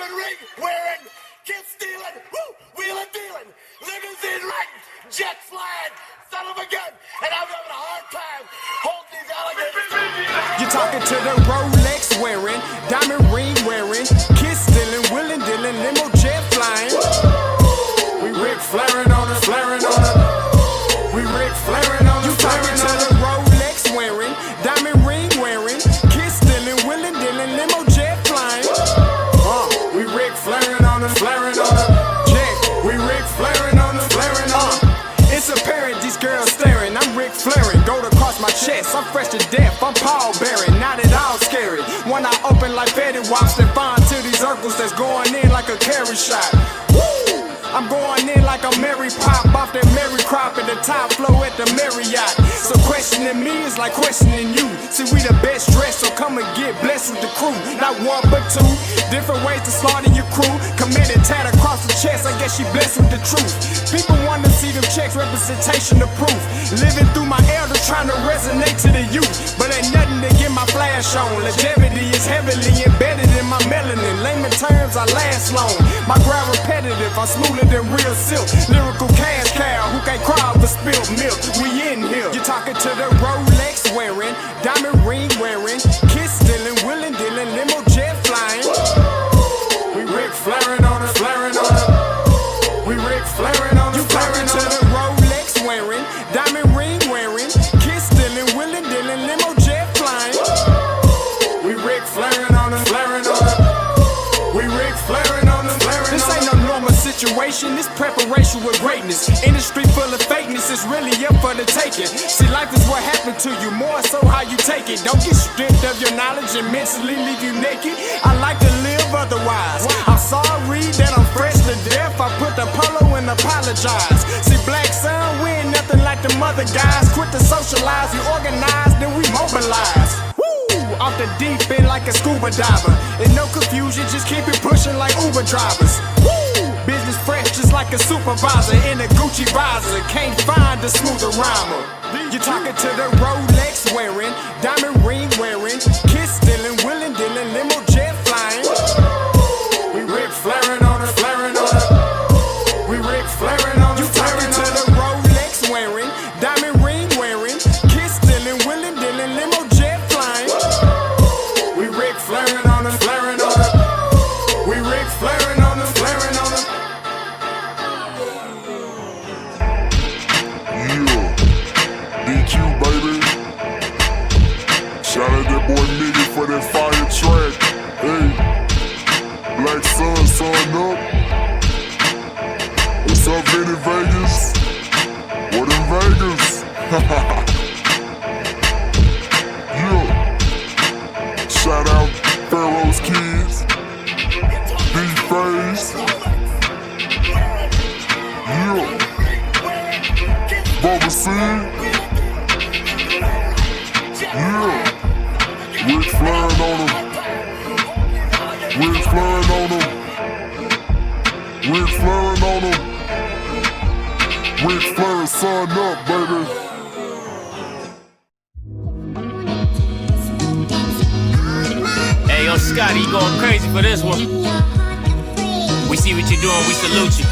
ring wearing, kiss stealing, wheeling dealing, limousine riding, jet flying, son of a gun, and I'm having a hard time holding these alligators. You're talking to the Rolex wearing, diamond ring wearing, kiss stealing, wheeling dealing, limo jet flying. We Rick flaring on us, flaring on us. We Rick flaring on us. You talking to the Rolex wearing, diamond ring wearing, kiss stealing, wheeling dealing, limo jet flying. We Rick flaring on us, flaring on us. Check, we Rick flaring on us, flaring on us. It's apparent these girls staring. I'm Rick flaring, gold across my chest. I'm fresh to death, I'm Paul Bearing, not at all scary. When I open like Betty Wops and find to these Urkels that's going in like a carry shot. Woo! I'm going in like a Mary Pop off that Mary Crop at the top flow at the Marriott. So questioning me is like questioning you. See, we the best dressed, so come and get blessed with the crew. Not one but two, different ways to slaughter your crew. Committed tat across the chest, I guess she blessed with the truth. People want to see them checks, representation of proof. Living through my elders, trying to resonate to the youth. But ain't nothing to get my flash on. Longevity is heavily embedded in my melanin. Layman terms, I last long. My grind repetitive, I'm smoother than real silk. Lyrical cash cow, who can't cry over spilled milk. We in here. You're talking to the Rolex wearing, diamond ring wearing, kiss stealing, wheeling dealing, limo jet flying. We Rick flaring on us, flaring on us. We Rick flaring on us, flaring on us. You talking to the Rolex wearing, diamond ring wearing, kiss stealing, wheeling dealing, limo jet flying. We Rick flaring on us, flaring on us. We Rick flaring on us, flaring on us. This ain't no normal situation, this preparation with greatness. Industry full of fakeness, it's really up for the taking. See, life is what happened to you, more so how you take it. Don't get stripped of your knowledge and mentally leave you naked. I like to live otherwise. I'm sorry that I'm fresh to death. I put the polo and apologize. See, black son, we ain't nothing like the mother guys. Quit to socialize, we organize, then we mobilize. Off the deep end like a scuba diver. And no confusion, just keep it pushing like Uber drivers. Woo! Business fresh just like a supervisor in a Gucci visor. Can't find a smoother rhymer. You're talking to the Rolex wearing, diamond ring wearing, kiss stealing, wheeling dealing, limo jet flying. We Rick flaring on us, flaring on us. We Rick flaring on us. You talking to the Rolex wearing, diamond ring wearing, kiss stealing, wheeling dealing, limo jet flying. We Rick flaring on us, flaring on us. We Rick flaring on us, flaring on us. Yeah, DQ baby. Shout out that boy Nigga for that fire track. Hey, Black Sun, sun up. What's up, Vinny Vegas? What in Vegas? Yeah. Shout out Pharaoh's Kids, D-Phase, yeah, Bubba C, yeah, Rick flaring on them, Rick flaring on them, Rick flaring on them, Rick flaring, sun up, baby. Yo, Scotty, you going crazy for this one. We see what you're doing, we salute you.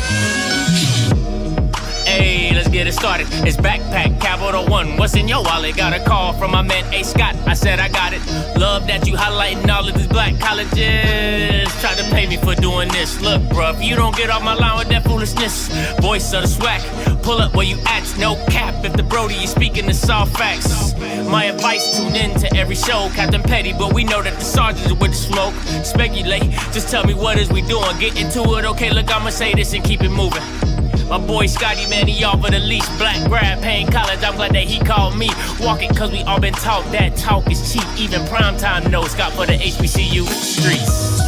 Hey, let's get it started. It's Backpack Capital One. What's in your wallet? Got a call from my man A. Scott. I said I got it. Love that you highlighting all of these black colleges. Try to pay me for doing this. Look, bruh, if you don't get off my line with that foolishness, voice of the swag, pull up where you at. No cap if the Brody is speaking the soft facts. My advice, tune in to every show. Captain Petty, but we know that the sergeants with the smoke. Speculate, just tell me what is we doing. Get into it, okay, look, I'ma say this and keep it moving. My boy Scotty, man, he offered the leash. Black grad, paying college, I'm glad that he called me. Walking cause we all been taught that talk is cheap. Even primetime knows Scott for the HBCU streets.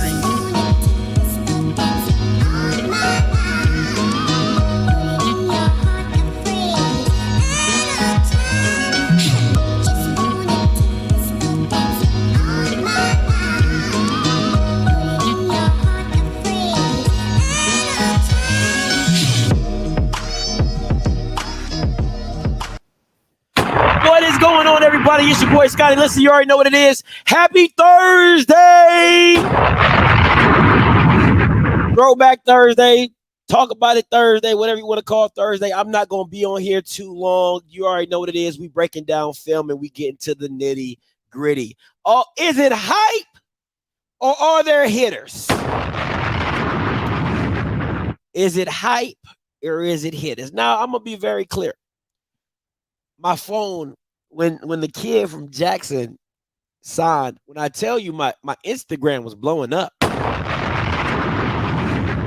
Everybody, it's your boy Scotty. Listen, you already know what it is. Happy Thursday! Throwback Thursday. Talk about it Thursday, whatever you want to call Thursday. I'm not going to be on here too long. You already know what it is. We breaking down film and we get into the nitty gritty. Oh, is it hype or are there hitters? Is it hype or is it hitters? Now, I'm going to be very clear. My phone, when the kid from Jackson signed, when I tell you my Instagram was blowing up.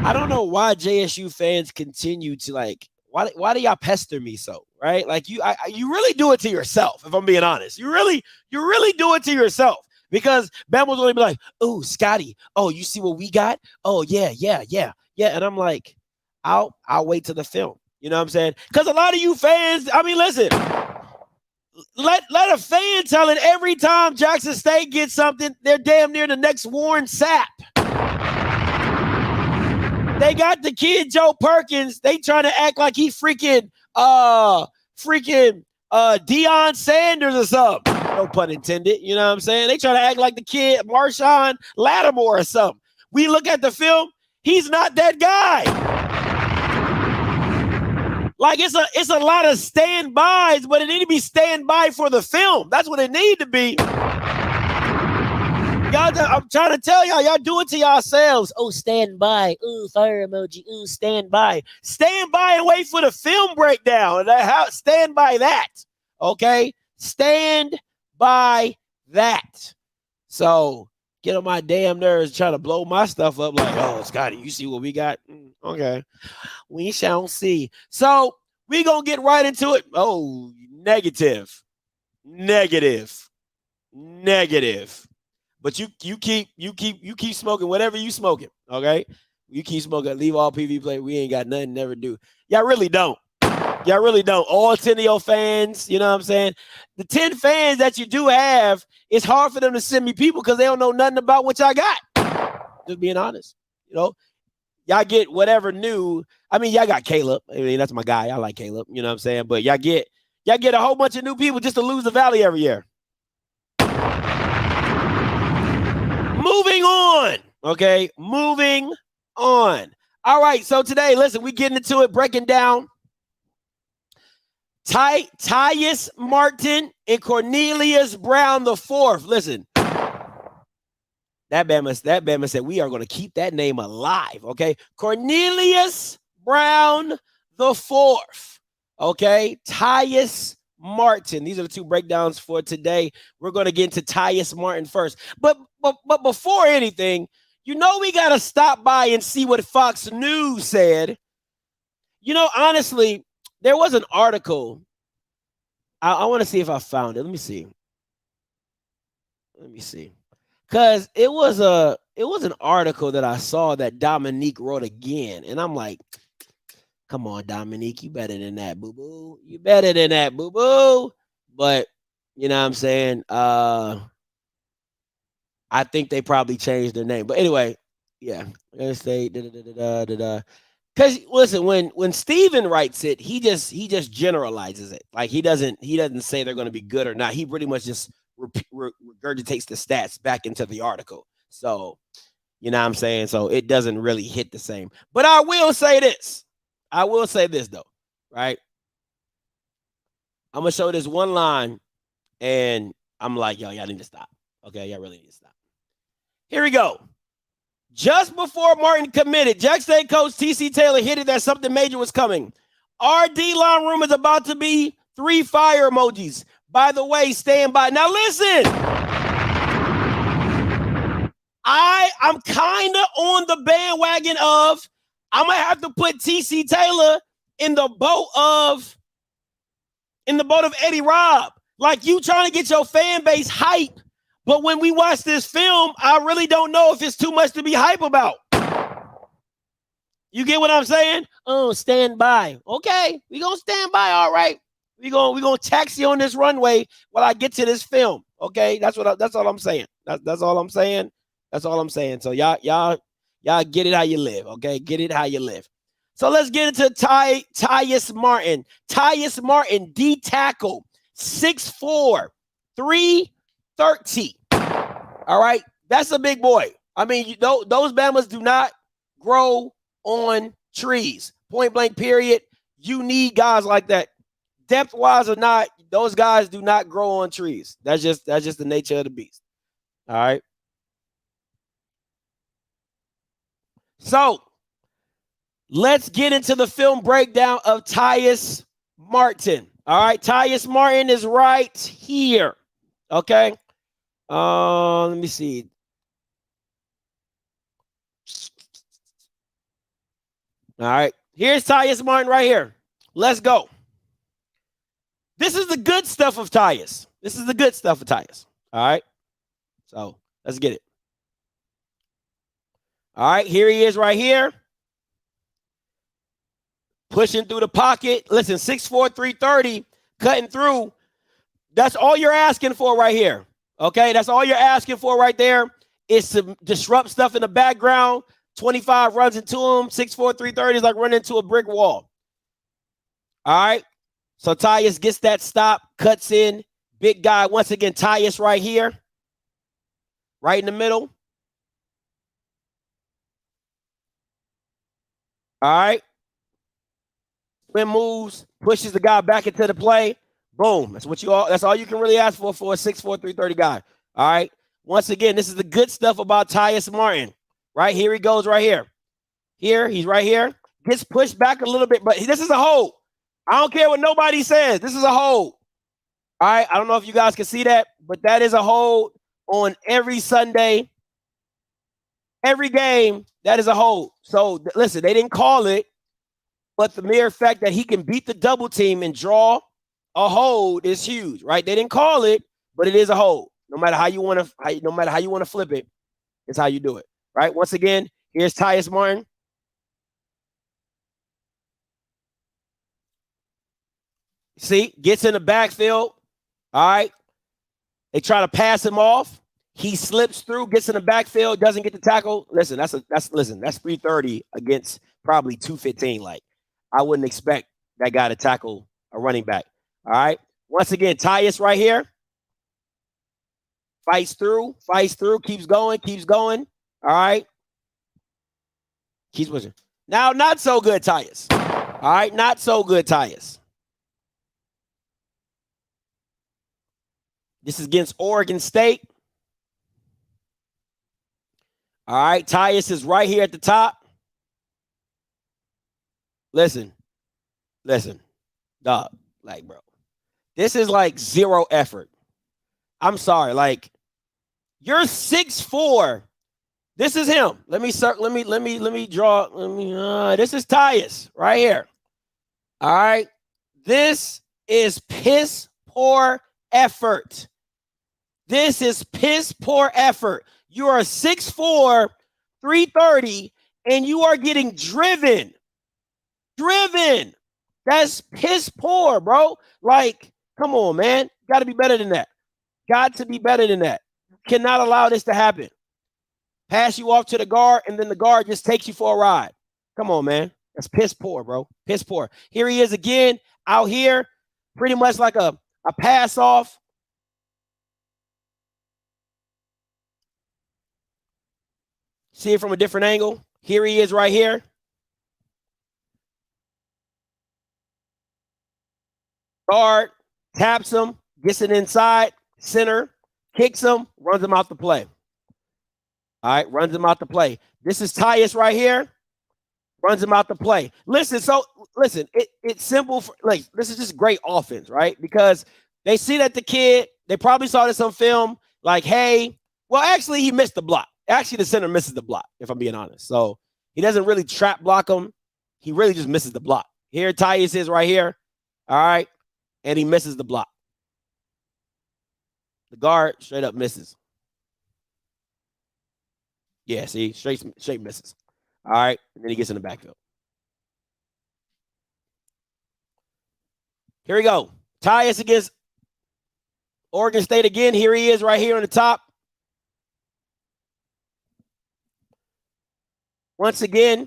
I don't know why JSU fans continue to like. Why do y'all pester me so? Right? Like you really do it to yourself. If I'm being honest, you really do it to yourself because Bam was going to be like, "Oh, Scotty, oh, you see what we got? Oh, yeah," and I'm like, I'll wait till the film. You know what I'm saying? Because a lot of you fans, I mean, listen. Let a fan tell it every time Jackson State gets something, they're damn near the next Warren Sapp. They got the kid Joe Perkins. They trying to act like he freaking Deion Sanders or something. No pun intended. You know what I'm saying? They trying to act like the kid Marshawn Lattimore or something. We look at the film. He's not that guy. Like it's a lot of standbys, but it need to be standby for the film. That's what it need to be. Y'all, I'm trying to tell y'all do it to yourselves. Oh, stand by. Ooh, fire emoji. Ooh, stand by. Stand by and wait for the film breakdown. Stand by that. Okay? Stand by that. So get on my damn nerves trying to blow my stuff up like, oh, Scotty, you see what we got? Okay. We shall see. So we gonna get right into it. Oh, negative. But you keep smoking whatever you smoking, okay? You keep smoking. Leave all PV play. We ain't got nothing, never do. Y'all really don't. All 10 of your fans, you know what I'm saying? The 10 fans that you do have, it's hard for them to send me people because they don't know nothing about what y'all got. Just being honest. You know, y'all get whatever new. I mean, y'all got Caleb. I mean, that's my guy. I like Caleb. You know what I'm saying? But y'all get a whole bunch of new people just to lose the Valley every year. Moving on. Okay. Moving on. All right. So today, listen, we getting into it, breaking down Tyas Martin and Cornelious Brown the fourth. Listen, that Bama said we are going to keep that name alive. Okay. Cornelious Brown the fourth. Okay. Tyas Martin. These are the two breakdowns for today. We're going to get into Tyas Martin first. But before anything, you know we got to stop by and see what Fox News said. You know, honestly, there was an article. I want to see if I found it. Let me see. Because it was an article that I saw that Dominique wrote again. And I'm like, come on, Dominique, you better than that, boo-boo. You better than that, boo-boo. But, you know what I'm saying? I think they probably changed their name. But anyway, yeah. Let's say because listen, when Steven writes it, he just generalizes it. Like he doesn't say they're going to be good or not. He pretty much just regurgitates the stats back into the article. So, you know what I'm saying? So it doesn't really hit the same. But I will say this though, right? I'm gonna show this one line, and I'm like, y'all need to stop. Okay, y'all really need to stop. Here we go. Just before Martin committed, Jackson State coach T.C. Taylor hinted that something major was coming. Our D-line room is about to be 3 fire emojis. By the way, stand by. Now listen. I'm kind of on the bandwagon of I'm going to have to put T.C. Taylor in the boat of Eddie Robb. Like you trying to get your fan base hype. But when we watch this film, I really don't know if it's too much to be hype about. You get what I'm saying? Oh, stand by. Okay, we gonna stand by. All right, we gonna taxi on this runway while I get to this film. Okay, that's all I'm saying. That's all I'm saying. That's all I'm saying. So y'all get it how you live. Okay, get it how you live. So let's get into Tyas Martin. Tyas Martin, D tackle, 6'4", 330. All right, that's a big boy. I mean, those Bamas do not grow on trees. Point blank, period. You need guys like that. Depth wise or not, those guys do not grow on trees. That's just the nature of the beast. All right. So let's get into the film breakdown of Tyas Martin. All right. Tyas Martin is right here. Okay. Let me see. All right. Here's Tyas Martin right here. Let's go. This is the good stuff of Tyas. This is the good stuff of Tyas. All right. So let's get it. All right. Here he is right here. Pushing through the pocket. Listen, 6'4", 330, cutting through. That's all you're asking for right here. Okay. That's all you're asking for right there is to disrupt stuff in the background. 25 runs into him. 6'4", 330 is like running into a brick wall. All right. So Tyas gets that stop, cuts in. Big guy. Once again, Tyas right here. Right in the middle. All right. Spin moves, pushes the guy back into the play. Boom. That's all you can really ask for a 6'4", 330 guy. All right. Once again, this is the good stuff about Tyas Martin. Right here he goes right here. He's right here. Gets pushed back a little bit, but this is a hold. I don't care what nobody says. This is a hold. All right. I don't know if you guys can see that, but that is a hold on every Sunday. Every game, that is a hold. So listen, they didn't call it, but the mere fact that he can beat the double team and draw a hold is huge, right? They didn't call it, but it is a hold. No matter how you want to flip it, it's how you do it, right? Once again, here's Tyas Martin. See, gets in the backfield. All right. They try to pass him off. He slips through, gets in the backfield, doesn't get the tackle. Listen, that's 330 against probably 215. Like, I wouldn't expect that guy to tackle a running back. All right. Once again, Tyas right here. Fights through, keeps going. All right. Keeps pushing. Now, not so good, Tyas. All right, not so good, Tyas. This is against Oregon State. All right, Tyas is right here at the top. Listen, dog, like, bro, this is like zero effort. I'm sorry, like, you're 6'4". This is him. Let me draw. This is Tyas right here. All right, this is piss poor effort. This is piss poor effort. You are 6'4", 330, and you are getting driven. That's piss poor, bro. Like, come on, man. Got to be better than that. Cannot allow this to happen. Pass you off to the guard, and then the guard just takes you for a ride. Come on, man. That's piss poor, bro. Piss poor. Here he is again, out here, pretty much like a pass off. See it from a different angle. Here he is right here. Guard, taps him, gets it inside, center, kicks him, runs him out the play. All right, runs him out the play. This is Tyas right here. Runs him out the play. Listen, it's simple. This is just great offense, right? Because they see that the kid, they probably saw this on film, like, hey, well, actually, he missed the block. Actually, the center misses the block, if I'm being honest. So he doesn't really trap block him. He really just misses the block. Here, Tyas is right here. All right. And he misses the block. The guard straight up misses. Yeah, see, straight misses. All right. And then he gets in the backfield. Here we go. Tyas against Oregon State again. Here he is right here on the top. Once again,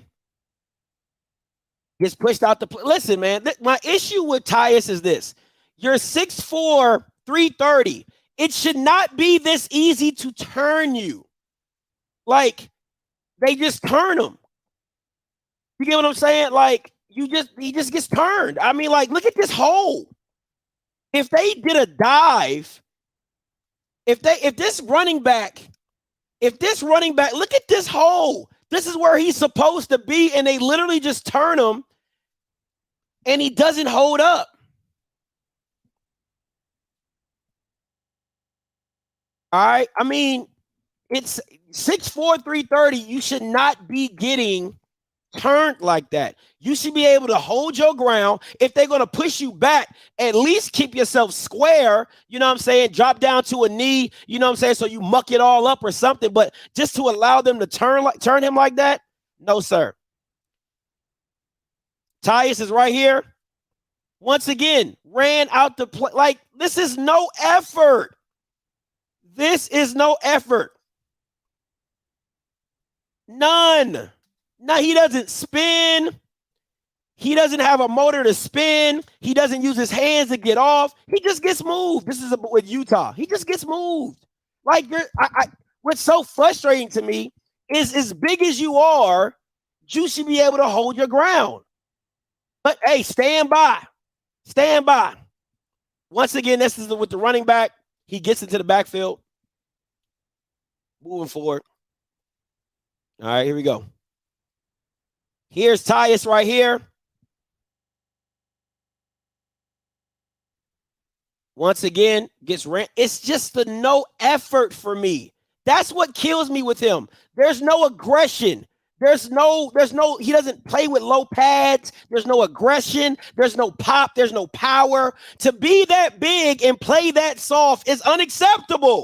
gets pushed out the play. Listen, man, my issue with Tyas is this. You're 6'4", 330. It should not be this easy to turn you. Like, they just turn him. You get what I'm saying? Like, he just gets turned. I mean, like, look at this hole. If they did a dive, if this running back, look at this hole. This is where he's supposed to be, and they literally just turn him, and he doesn't hold up. All right. I mean, it's 6'4", 330. You should not be getting turned like that. You should be able to hold your ground. If they're going to push you back, at least keep yourself square. You know what I'm saying? Drop down to a knee. You know what I'm saying? So you muck it all up or something. But just to allow them to turn him like that, no, sir. Tyas is right here. Once again, ran out the play. Like, this is no effort. This is no effort. None. Now, he doesn't spin. He doesn't have a motor to spin. He doesn't use his hands to get off. He just gets moved. This is with Utah. He just gets moved. Like, what's so frustrating to me is, as big as you are, you should be able to hold your ground. But, hey, stand by. Stand by. Once again, this is with the running back. He gets into the backfield. Moving forward. All right, here we go. Here's Tyas right here. Once again, gets ran. It's just the no effort for me. That's what kills me with him. There's no aggression. There's no, he doesn't play with low pads. There's no aggression. There's no pop. There's no power. To be that big and play that soft is unacceptable.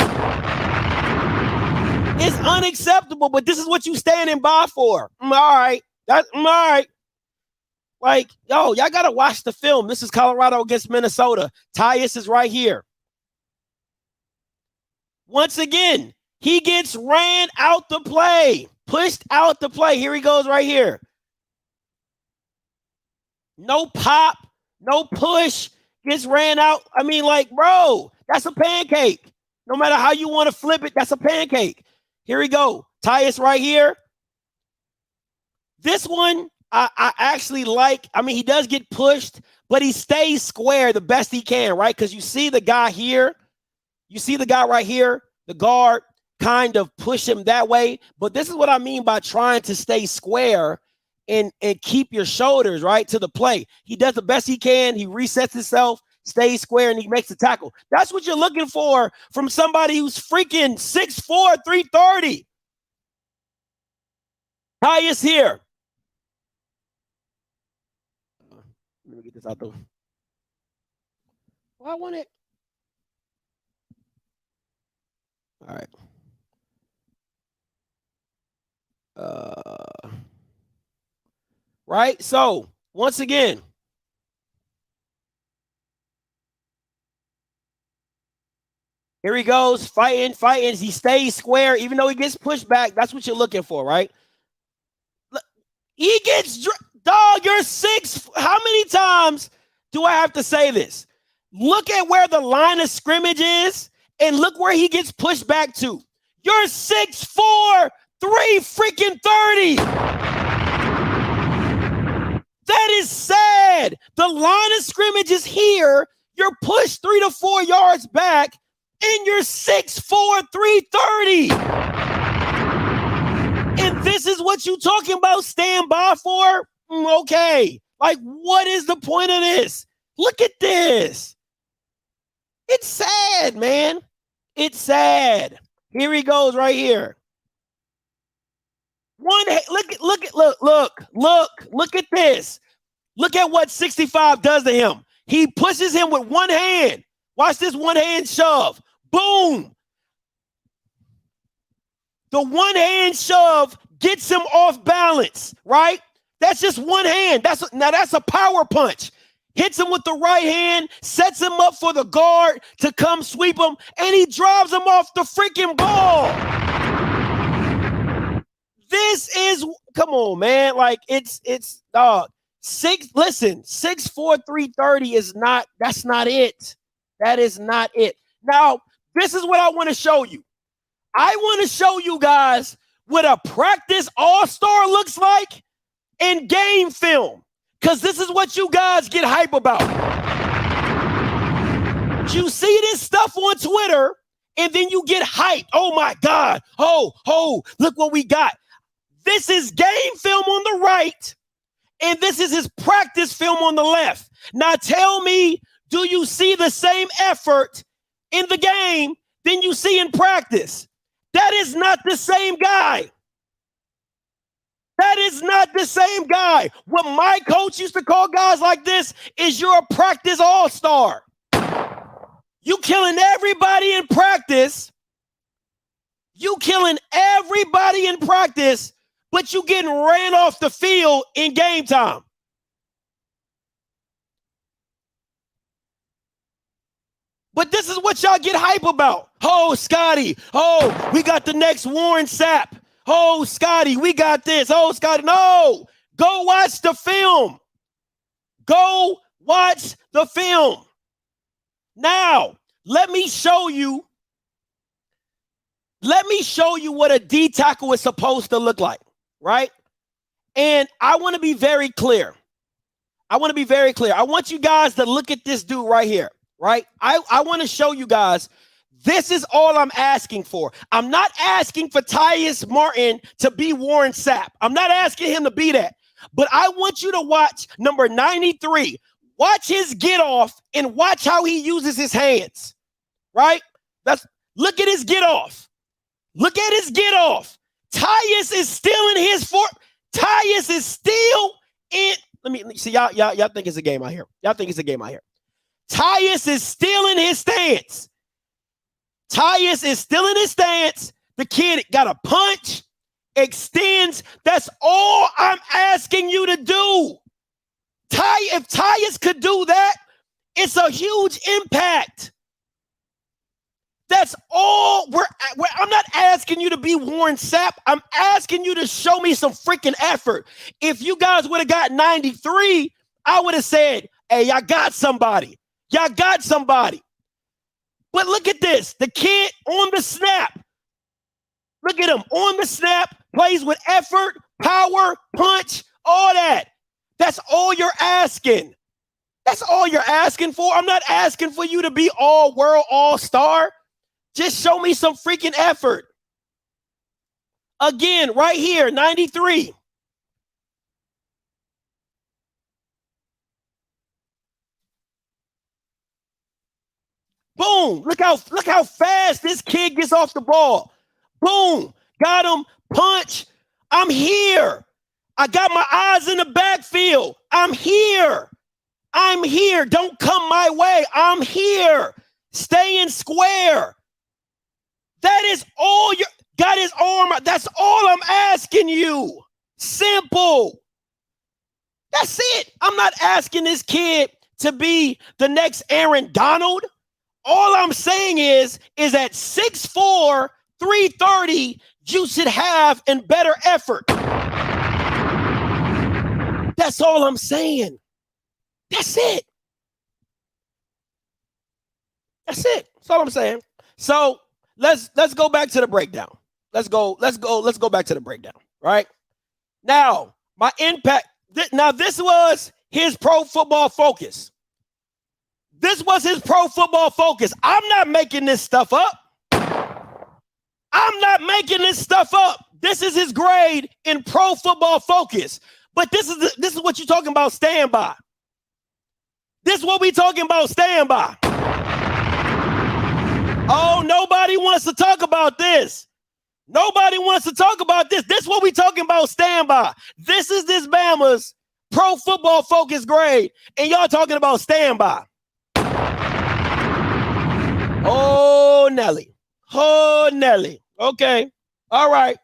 It's unacceptable, but this is what you standing by for. All right. All right. Like, yo, y'all got to watch the film. This is Colorado against Minnesota. Tyas is right here. Once again, he gets ran out the play, pushed out the play. Here he goes right here. No pop, no push, gets ran out. I mean, like, bro, that's a pancake. No matter how you want to flip it, that's a pancake. Here we go. Tyas right here. This one, I actually like. I mean, he does get pushed, but he stays square the best he can, right? Because you see the guy here. You see the guy right here, the guard kind of push him that way. But this is what I mean by trying to stay square and keep your shoulders, right, to the play. He does the best he can. He resets himself, stays square, and he makes the tackle. That's what you're looking for from somebody who's freaking 6'4", 330. Tyas here. Let me get this out though. Well, I want it. All right. Right. So once again, here he goes, fighting. He stays square, even though he gets pushed back. That's what you're looking for, right? He gets, dog, you're 6. How many times do I have to say this? Look at where the line of scrimmage is, and look where he gets pushed back to. You're 6'4", 330. That is sad. The line of scrimmage is here. You're pushed 3 to 4 yards back, and you're 6'4", 330. And this is what you talking about stand by for? Okay. Like, what is the point of this? Look at this. It's sad, man. It's sad. Here he goes right here. Look at this. Look at what 65 does to him. He pushes him with one hand. Watch this one hand shove. Boom. The one hand shove gets him off balance, right? That's just one hand. That's a power punch. Hits him with the right hand, sets him up for the guard to come sweep him, and he drives him off the freaking ball. This is, come on, man. Like, it's dog. 6'4", 330 is not, that's not it. That is not it. Now, this is what I want to show you. I want to show you guys what a practice all-star looks like and game film, because this is what you guys get hype about. You see this stuff on Twitter, and then you get hyped. Oh my God. Oh, look what we got. This is game film on the right, and this is his practice film on the left. Now tell me, do you see the same effort in the game than you see in practice? That is not the same guy. That is not the same guy. What my coach used to call guys like this is you're a practice all-star. You killing everybody in practice. You killing everybody in practice, but you getting ran off the field in game time. But this is what y'all get hype about. Oh, Scotty. Oh, we got the next Warren Sapp. Oh, Scotty, we got this. Oh, Scotty. No, go watch the film. Go watch the film. Now, let me show you what a D tackle is supposed to look like, right? And I want to be very clear. I want you guys to look at this dude right here, right? I want to show you guys, this is all I'm asking for. I'm not asking for Tyas Martin to be Warren Sapp. I'm not asking him to be that. But I want you to watch number 93. Watch his get off and watch how he uses his hands, right? Look at his get off. Look at his get off. Tyas is still in his Tyas is still in. Let me see. Y'all think it's a game out here. Tyas is still in his stance. The kid got a punch, extends. That's all I'm asking you to do. If Tyas could do that, it's a huge impact. That's all I'm not asking you to be Warren Sapp. I'm asking you to show me some freaking effort. If you guys would have got 93, I would have said, hey, y'all got somebody. But look at this. The kid on the snap. Look at him on the snap, plays with effort, power, punch, all that. That's all you're asking. That's all you're asking for. I'm not asking for you to be all world, all star. Just show me some freaking effort. Again, right here, 93. Boom. Look how fast this kid gets off the ball. Boom. Got him. Punch. I'm here. I got my eyes in the backfield. I'm here. Don't come my way. I'm here. Stay in square. That is all you got his arm. That's all I'm asking you. Simple. That's it. I'm not asking this kid to be the next Aaron Donald. All I'm saying is at 6'4", 330, you should have and better effort. That's all I'm saying. That's it. That's all I'm saying. So let's go back to the breakdown. Let's go back to the breakdown. Right now, my impact. Now this was his Pro Football Focus. I'm not making this stuff up. This is his grade in Pro Football Focus. But this is what you're talking about standby. This is what we talking about standby. Oh, nobody wants to talk about this. This is what we talking about standby. This is this Bama's Pro Football Focus grade, and y'all talking about standby. Oh, Nelly. Okay. All right.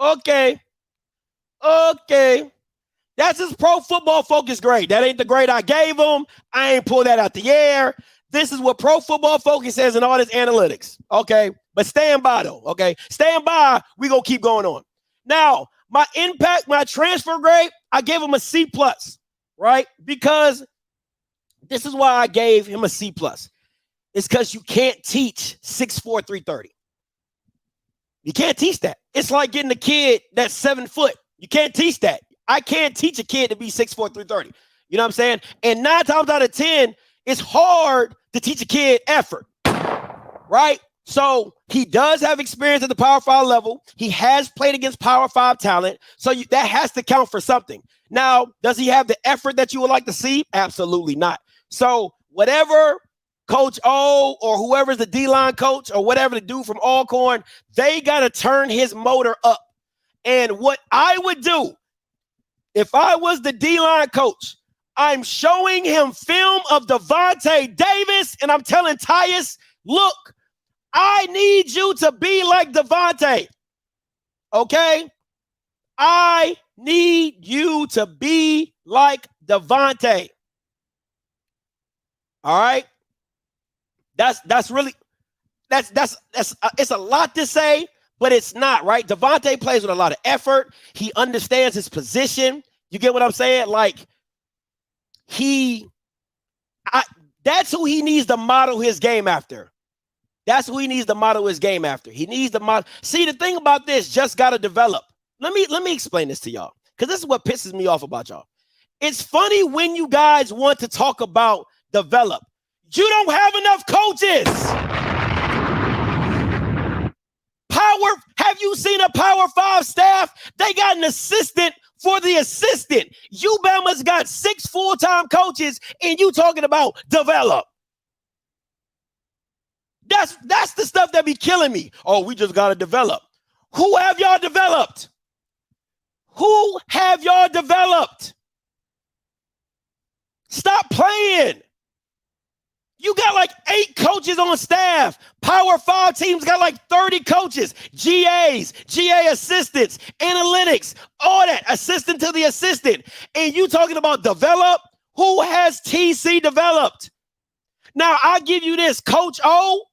Okay. That's his Pro Football Focus grade. That ain't the grade I gave him. I ain't pulled that out the air. This is what Pro Football Focus says in all this analytics. Okay. But stand by though. Okay. Stand by. We gonna keep going on. Now, my impact, my transfer grade, I gave him a C+, right? Because this is why I gave him a C+. It's because you can't teach 6'4", 330. You can't teach that. It's like getting a kid that's 7 foot. You can't teach that. I can't teach a kid to be 6'4", 330. You know what I'm saying? And 9 times out of 10, it's hard to teach a kid effort, right? So he does have experience at the Power 5 level. He has played against Power 5 talent. So that has to count for something. Now, does he have the effort that you would like to see? Absolutely not. So whatever Coach O or whoever's the D-line coach or whatever the dude from Alcorn, they got to turn his motor up. And what I would do if I was the D-line coach, I'm showing him film of Devontae Davis, and I'm telling Tyas, look, I need you to be like Devontae, okay? I need you to be like Devontae. All right? That's really it's a lot to say, but it's not, right? Devontae plays with a lot of effort. He understands his position. You get what I'm saying? Like, that's who he needs to model his game after. That's who he needs to model his game after. He needs to model. See, the thing about this just got to develop. Let me explain this to y'all, because this is what pisses me off about y'all. It's funny when you guys want to talk about develop. You don't have enough coaches. Have you seen a Power 5 staff? They got an assistant for the assistant. Bama's got 6 full-time coaches, and you talking about develop. That's the stuff that be killing me. Oh, we just got to develop. Who have y'all developed? Who have y'all developed? Stop playing. You got like 8 coaches on staff. Power 5 teams got like 30 coaches, GAs, GA assistants, analytics, all that, assistant to the assistant. And you talking about develop? Who has TC developed? Now, I'll give you this. Coach O,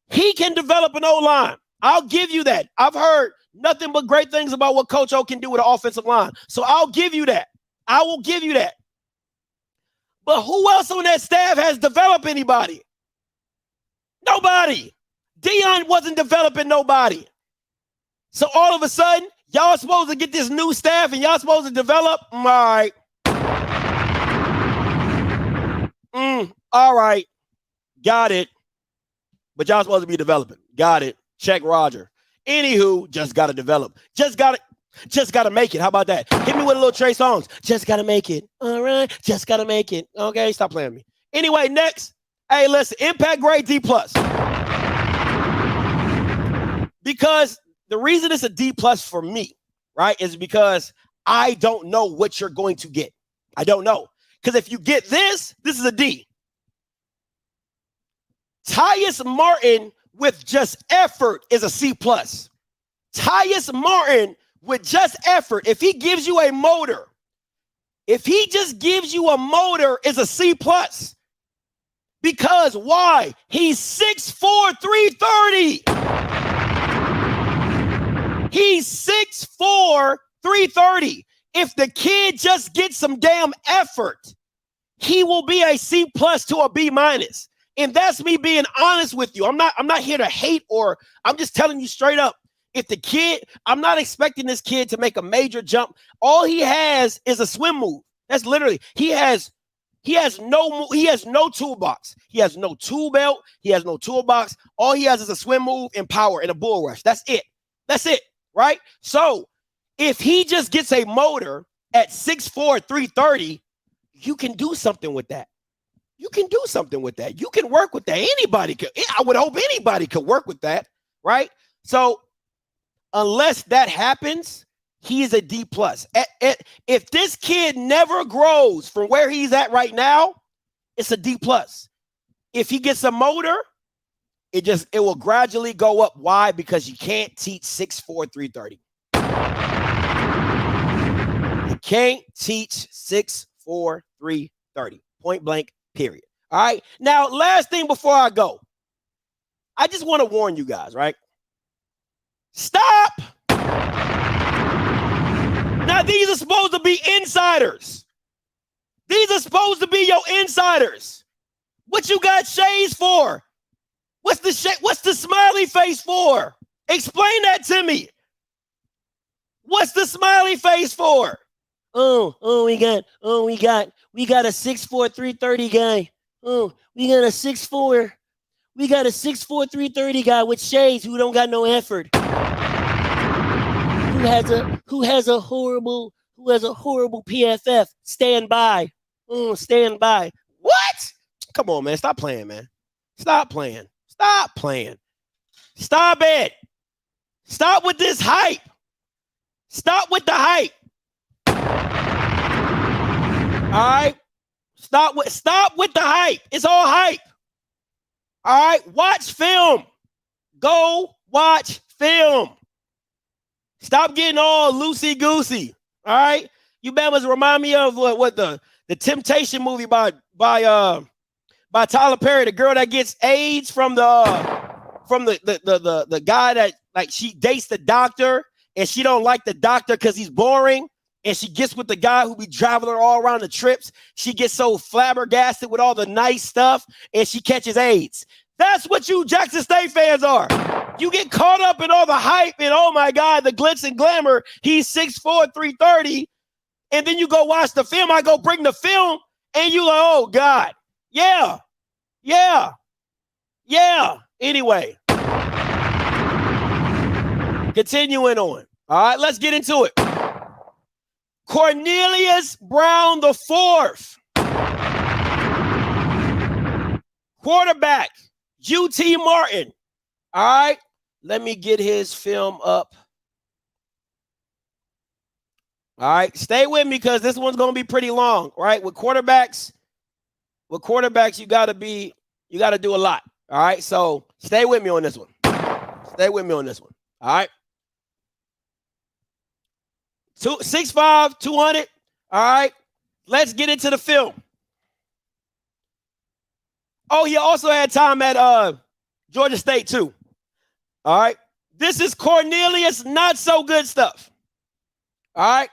he can develop an O-line. I'll give you that. I've heard nothing but great things about what Coach O can do with an offensive line. So I'll give you that. I will give you that. But who else on that staff has developed anybody? Nobody. Dion wasn't developing nobody. So all of a sudden, y'all supposed to get this new staff and y'all supposed to develop? All right. All right. Got it. But y'all supposed to be developing. Got it. Check Roger. Anywho, just got to develop. Just got to make it. How about that? Hit me with a little Trey Songz. Just got to make it. All right. Just got to make it. Okay. Stop playing with me. Anyway, next. Hey, listen. Impact grade D+. Because the reason it's a D+ for me, right, is because I don't know what you're going to get. I don't know. Because if you get this is a D. Tyas Martin with just effort is a C+. Tyas Martin with just effort, if he gives you a motor, if he just gives you a motor, is a C+. Because why? He's 6'4", 330. He's 6'4", 330. If the kid just gets some damn effort, he will be a C+ to a B-. And that's me being honest with you. I'm not here to hate, or I'm just telling you straight up. If the kid, I'm not expecting this kid to make a major jump. All he has is a swim move. That's literally, he has no toolbox. He has no tool belt. He has no toolbox. All he has is a swim move and power and a bull rush. That's it. That's it. Right? So if he just gets a motor at 6'4", 330, you can do something with that. You can do something with that. You can work with that. Anybody could. I would hope anybody could work with that. Right? So unless that happens, he is a D+. If this kid never grows from where he's at right now, it's a D+. If he gets a motor, it will gradually go up. Why? Because you can't teach 6'4", 330. You can't teach 6'4", 330. Point blank, period. All right. Now, last thing before I go, I just want to warn you guys, right? Stop. Now, these are supposed to be insiders. These are supposed to be your insiders. What you got shades for? What's the smiley face for? Explain that to me. What's the smiley face for? We got a 6'4", 330 guy. We got a 6'4". We got a 6'4", 330 guy with shades who don't got no effort. Who has a horrible PFF. Stand by. Stand by. What? Come on, man. Stop playing, man. Stop playing. Stop playing. Stop it. Stop with this hype. Stop with the hype. All right? Stop with the hype. It's all hype. All right? Watch film. Go watch film. Stop getting all loosey-goosey. All right? You Bama's remind me of what the Temptation movie by Tyler Perry, the girl that gets AIDS from the guy that, like, she dates the doctor and she don't like the doctor because he's boring, and she gets with the guy who be traveling her all around the trips. She gets so flabbergasted with all the nice stuff and she catches AIDS. That's what you Jackson State fans are. You get caught up in all the hype and, oh my God, the glitz and glamour. He's 6'4", 330. And then you go watch the film. I go bring the film and you like, oh God. Yeah. Anyway. Continuing on. All right, let's get into it. Cornelious Brown IV. Quarterback. UT Martin. All right. Let me get his film up. All right. Stay with me because this one's going to be pretty long, right? With quarterbacks, you got to do a lot. All right. So stay with me on this one. All right. 6'5", 200. All right. Let's get into the film. Oh, he also had time at Georgia State too. All right. This is Cornelious, not so good stuff. All right.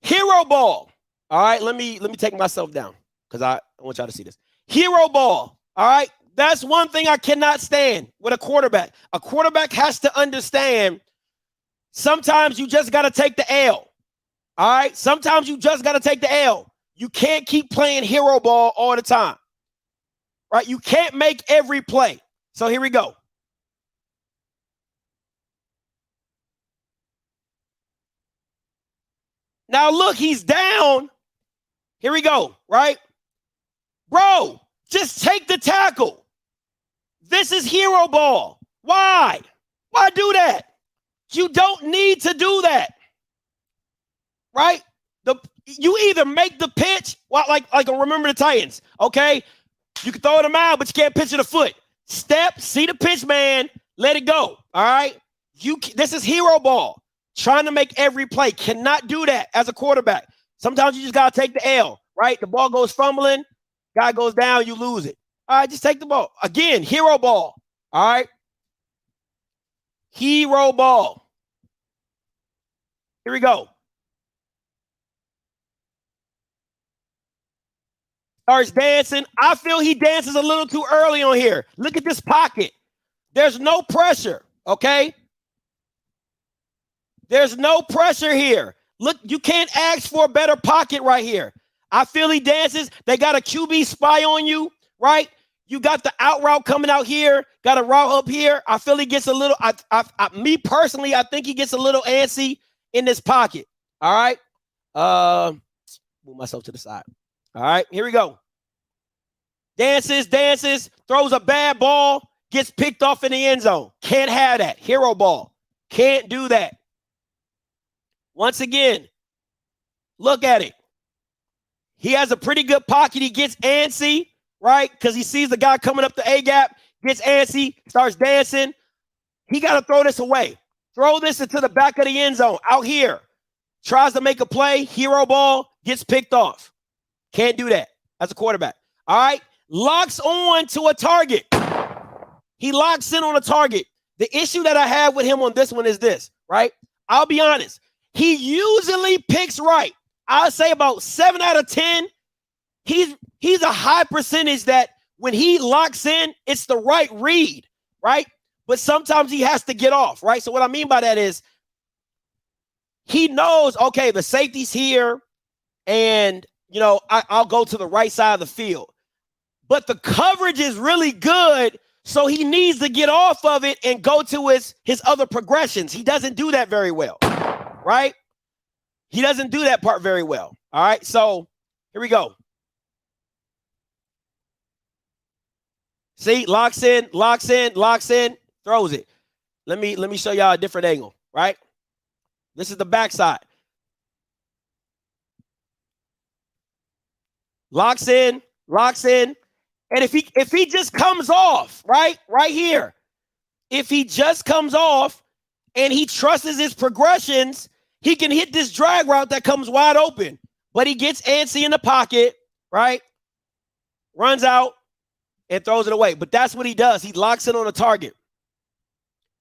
Hero ball. All right. Let me take myself down because I want y'all to see this. Hero ball. All right. That's one thing I cannot stand with a quarterback. A quarterback has to understand sometimes you just got to take the L. All right. Sometimes you just got to take the L. You can't keep playing hero ball all the time. Right? You can't make every play. So here we go. Now look, he's down. Here we go, right? Bro, just take the tackle. This is hero ball. Why? Why do that? You don't need to do that. Right? You either make the pitch, like remember the Titans, okay? You can throw them out, but you can't pitch it a foot. Step, see the pitch, man. Let it go. All right? This is hero ball. Trying to make every play. Cannot do that as a quarterback. Sometimes you just got to take the L, right? The ball goes fumbling. Guy goes down, you lose it. All right, just take the ball. Again, hero ball. All right? Hero ball. Here we go. Starts dancing. I feel he dances a little too early on here. Look at this pocket. There's no pressure, okay? There's no pressure here. Look, you can't ask for a better pocket right here. I feel he dances. They got a QB spy on you, right? You got the out route coming out here, got a route up here. I feel he gets a little, me personally, I think he gets a little antsy in this pocket. All right. Move myself to the side. All right, here we go. Dances, throws a bad ball, gets picked off in the end zone. Can't have that. Hero ball. Can't do that. Once again, look at it. He has a pretty good pocket. He gets antsy, right? Because he sees the guy coming up the A-gap, gets antsy, starts dancing. He got to throw this away. Throw this into the back of the end zone, out here. Tries to make a play, hero ball, gets picked off. Can't do that as a quarterback. All right. Locks on to a target. He locks in on a target. The issue that I have with him on this one is this, right? I'll be honest. He usually picks right. I'll say about 7 out of 10. He's a high percentage that when he locks in, it's the right read, right? But sometimes he has to get off, right? So what I mean by that is he knows, okay, the safety's here, and, you know, I'll go to the right side of the field. But the coverage is really good, so he needs to get off of it and go to his other progressions. He doesn't do that very well, right? He doesn't do that part very well. All right, so here we go. See, locks in, throws it. Let me show y'all a different angle, right? This is the backside. Locks in. And if he just comes off, right here, if he just comes off and he trusts his progressions, he can hit this drag route that comes wide open. But he gets antsy in the pocket, right? Runs out and throws it away. But that's what he does. He locks in on a target.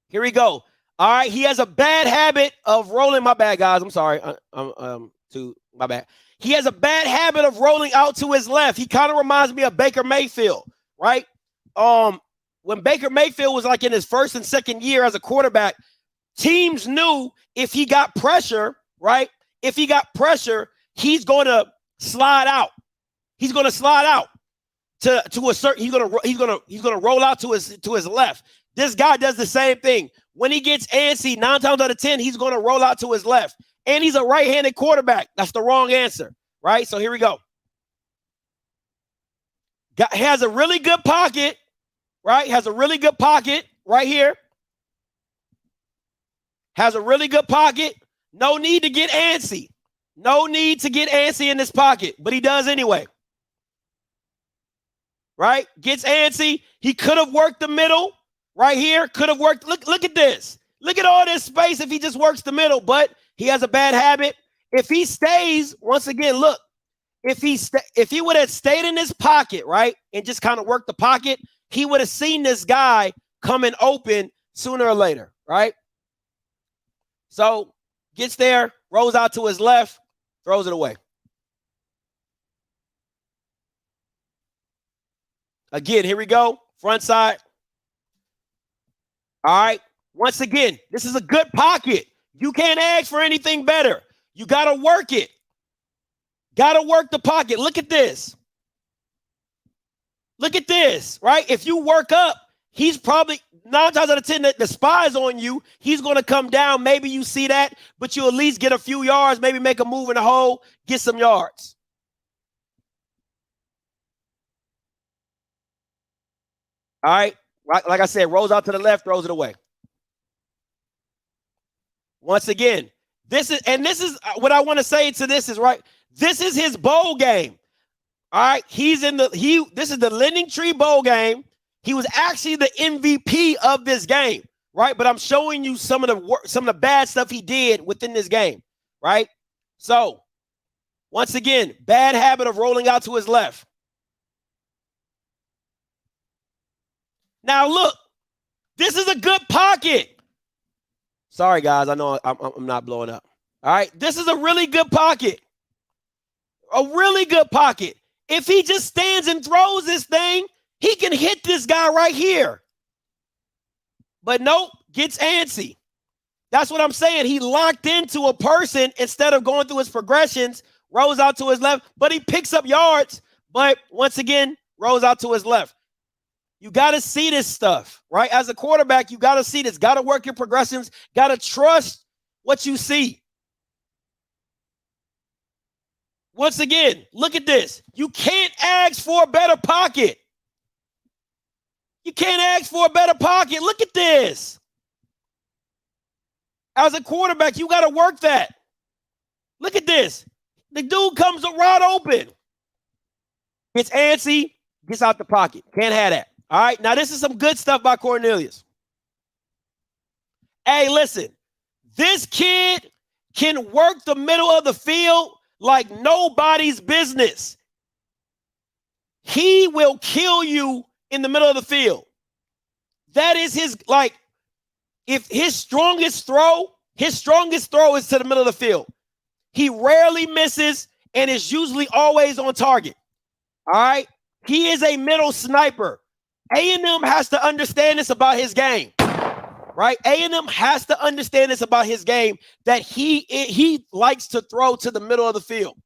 Here we go. All right, he has a bad habit of rolling. My bad, guys. I'm sorry. My bad. He has a bad habit of rolling out to his left. He kind of reminds me of Baker Mayfield, right? When Baker Mayfield was like in his first and second year as a quarterback, teams knew if he got pressure, right? If he got pressure, he's going to slide out. He's going to slide out to a certain. He's going to roll out to his left. This guy does the same thing. When he gets antsy, 9 times out of 10, he's going to roll out to his left. And he's a right-handed quarterback. That's the wrong answer, right? So here we go. Has a really good pocket, right? Has a really good pocket right here. Has a really good pocket. No need to get antsy. No need to get antsy in this pocket, but he does anyway. Right? Gets antsy. He could have worked the middle right here. Could have worked. Look at this. Look at all this space if he just works the middle, but he has a bad habit. If he stays, once again, look, if he would have stayed in his pocket, right, and just kind of worked the pocket, he would have seen this guy coming open sooner or later, right? So gets there, rolls out to his left, throws it away. Again, here we go, front side. All right, once again, this is a good pocket. You can't ask for anything better. You got to work it. Got to work the pocket. Look at this. Look at this, right? If you work up, he's probably 9 times out of 10 that the spy's on you. He's going to come down. Maybe you see that, but you at least get a few yards, maybe make a move in the hole, get some yards. All right. Like I said, rolls out to the left, throws it away. Once again, this is what I want to say to this is, right, this is his bowl game. All right, this is the Lending Tree Bowl game. He was actually the MVP of this game, right? But I'm showing you some of the bad stuff he did within this game, right? So, once again, bad habit of rolling out to his left. Now look, this is a good pocket. Sorry, guys. I know I'm not blowing up. All right. This is a really good pocket. A really good pocket. If he just stands and throws this thing, he can hit this guy right here. But nope, gets antsy. That's what I'm saying. He locked into a person instead of going through his progressions, rolls out to his left, but he picks up yards. But once again, rolls out to his left. You got to see this stuff, right? As a quarterback, you got to see this. Got to work your progressions. Got to trust what you see. Once again, look at this. You can't ask for a better pocket. You can't ask for a better pocket. Look at this. As a quarterback, you got to work that. Look at this. The dude comes wide open. Gets antsy, gets out the pocket. Can't have that. All right, now this is some good stuff by Cornelius. Hey, listen, this kid can work the middle of the field like nobody's business. He will kill you in the middle of the field. That is if his strongest throw is to the middle of the field. He rarely misses and is usually always on target. All right, he is a middle sniper. A&M has to understand this about his game. right? A&M has to understand this about his game, that he likes to throw to the middle of the field.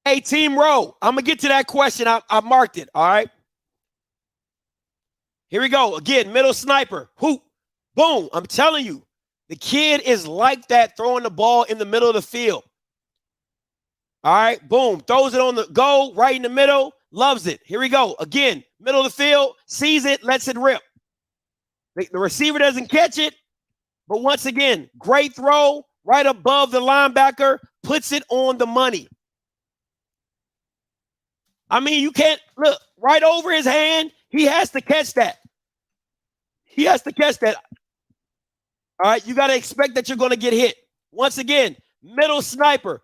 Hey, Team Row, I'm going to get to that question. I marked it, all right? Here we go. Again, middle sniper. Hoop. Boom. I'm telling you, the kid is like that, throwing the ball in the middle of the field. All right, boom. Throws it on the goal, right in the middle. Loves it. Here we go. Again, middle of the field. Sees it, lets it rip. The receiver doesn't catch it. But once again, great throw right above the linebacker. Puts it on the money. I mean, you can't, look, right over his hand. He has to catch that. He has to catch that. All right, you got to expect that you're going to get hit. Once again, middle sniper.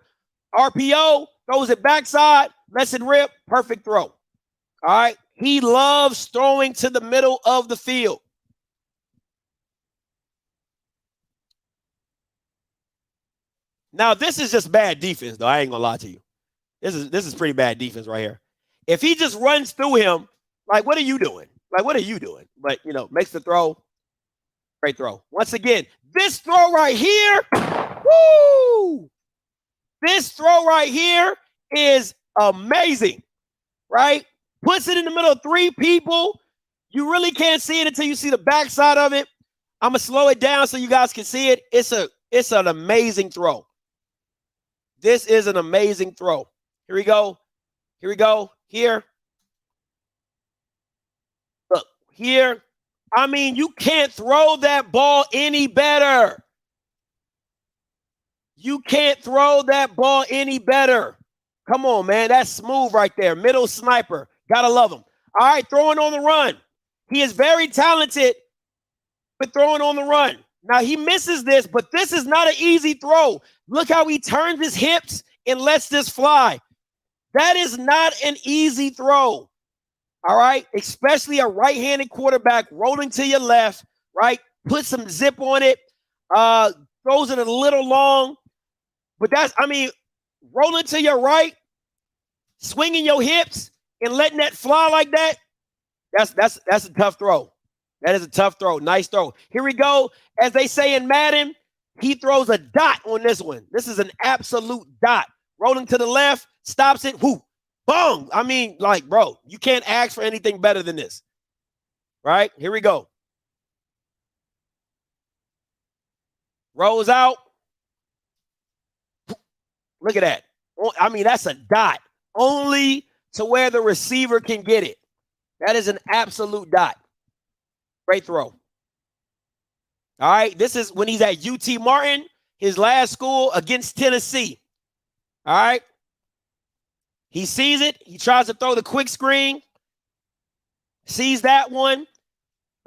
RPO, throws it backside, lets it rip, perfect throw. All right, he loves throwing to the middle of the field. Now, this is just bad defense, though. I ain't going to lie to you. This is pretty bad defense right here. If he just runs through him, like, what are you doing? Like, what are you doing? But, you know, makes the throw. Great throw. Once again, this throw right here, woo! This throw right here is amazing, right? Puts it in the middle of three people. You really can't see it until you see the backside of it. I'm going to slow it down so you guys can see it. It's an amazing throw. This is an amazing throw. Here we go. Here we go. Here. Look, here. I mean, you can't throw that ball any better. You can't throw that ball any better. Come on, man. That's smooth right there. Middle sniper. Gotta love him. All right, throwing on the run. He is very talented with throwing on the run. Now, he misses this, but this is not an easy throw. Look how he turns his hips and lets this fly. That is not an easy throw. All right, especially a right-handed quarterback rolling to your left, right? Put some zip on it, throws it a little long. But that's, I mean, rolling to your right, swinging your hips and letting that fly like that, that's a tough throw. That is a tough throw. Nice throw. Here we go. As they say in Madden, he throws a dot on this one. This is an absolute dot. Rolling to the left, stops it, whoo, boom. I mean, like, bro, you can't ask for anything better than this. Right? Here we go. Rolls out. Look at that. I mean, that's a dot. Only to where the receiver can get it. That is an absolute dot. Great throw. All right. This is when he's at UT Martin, his last school against Tennessee. All right. He sees it. He tries to throw the quick screen. Sees that one.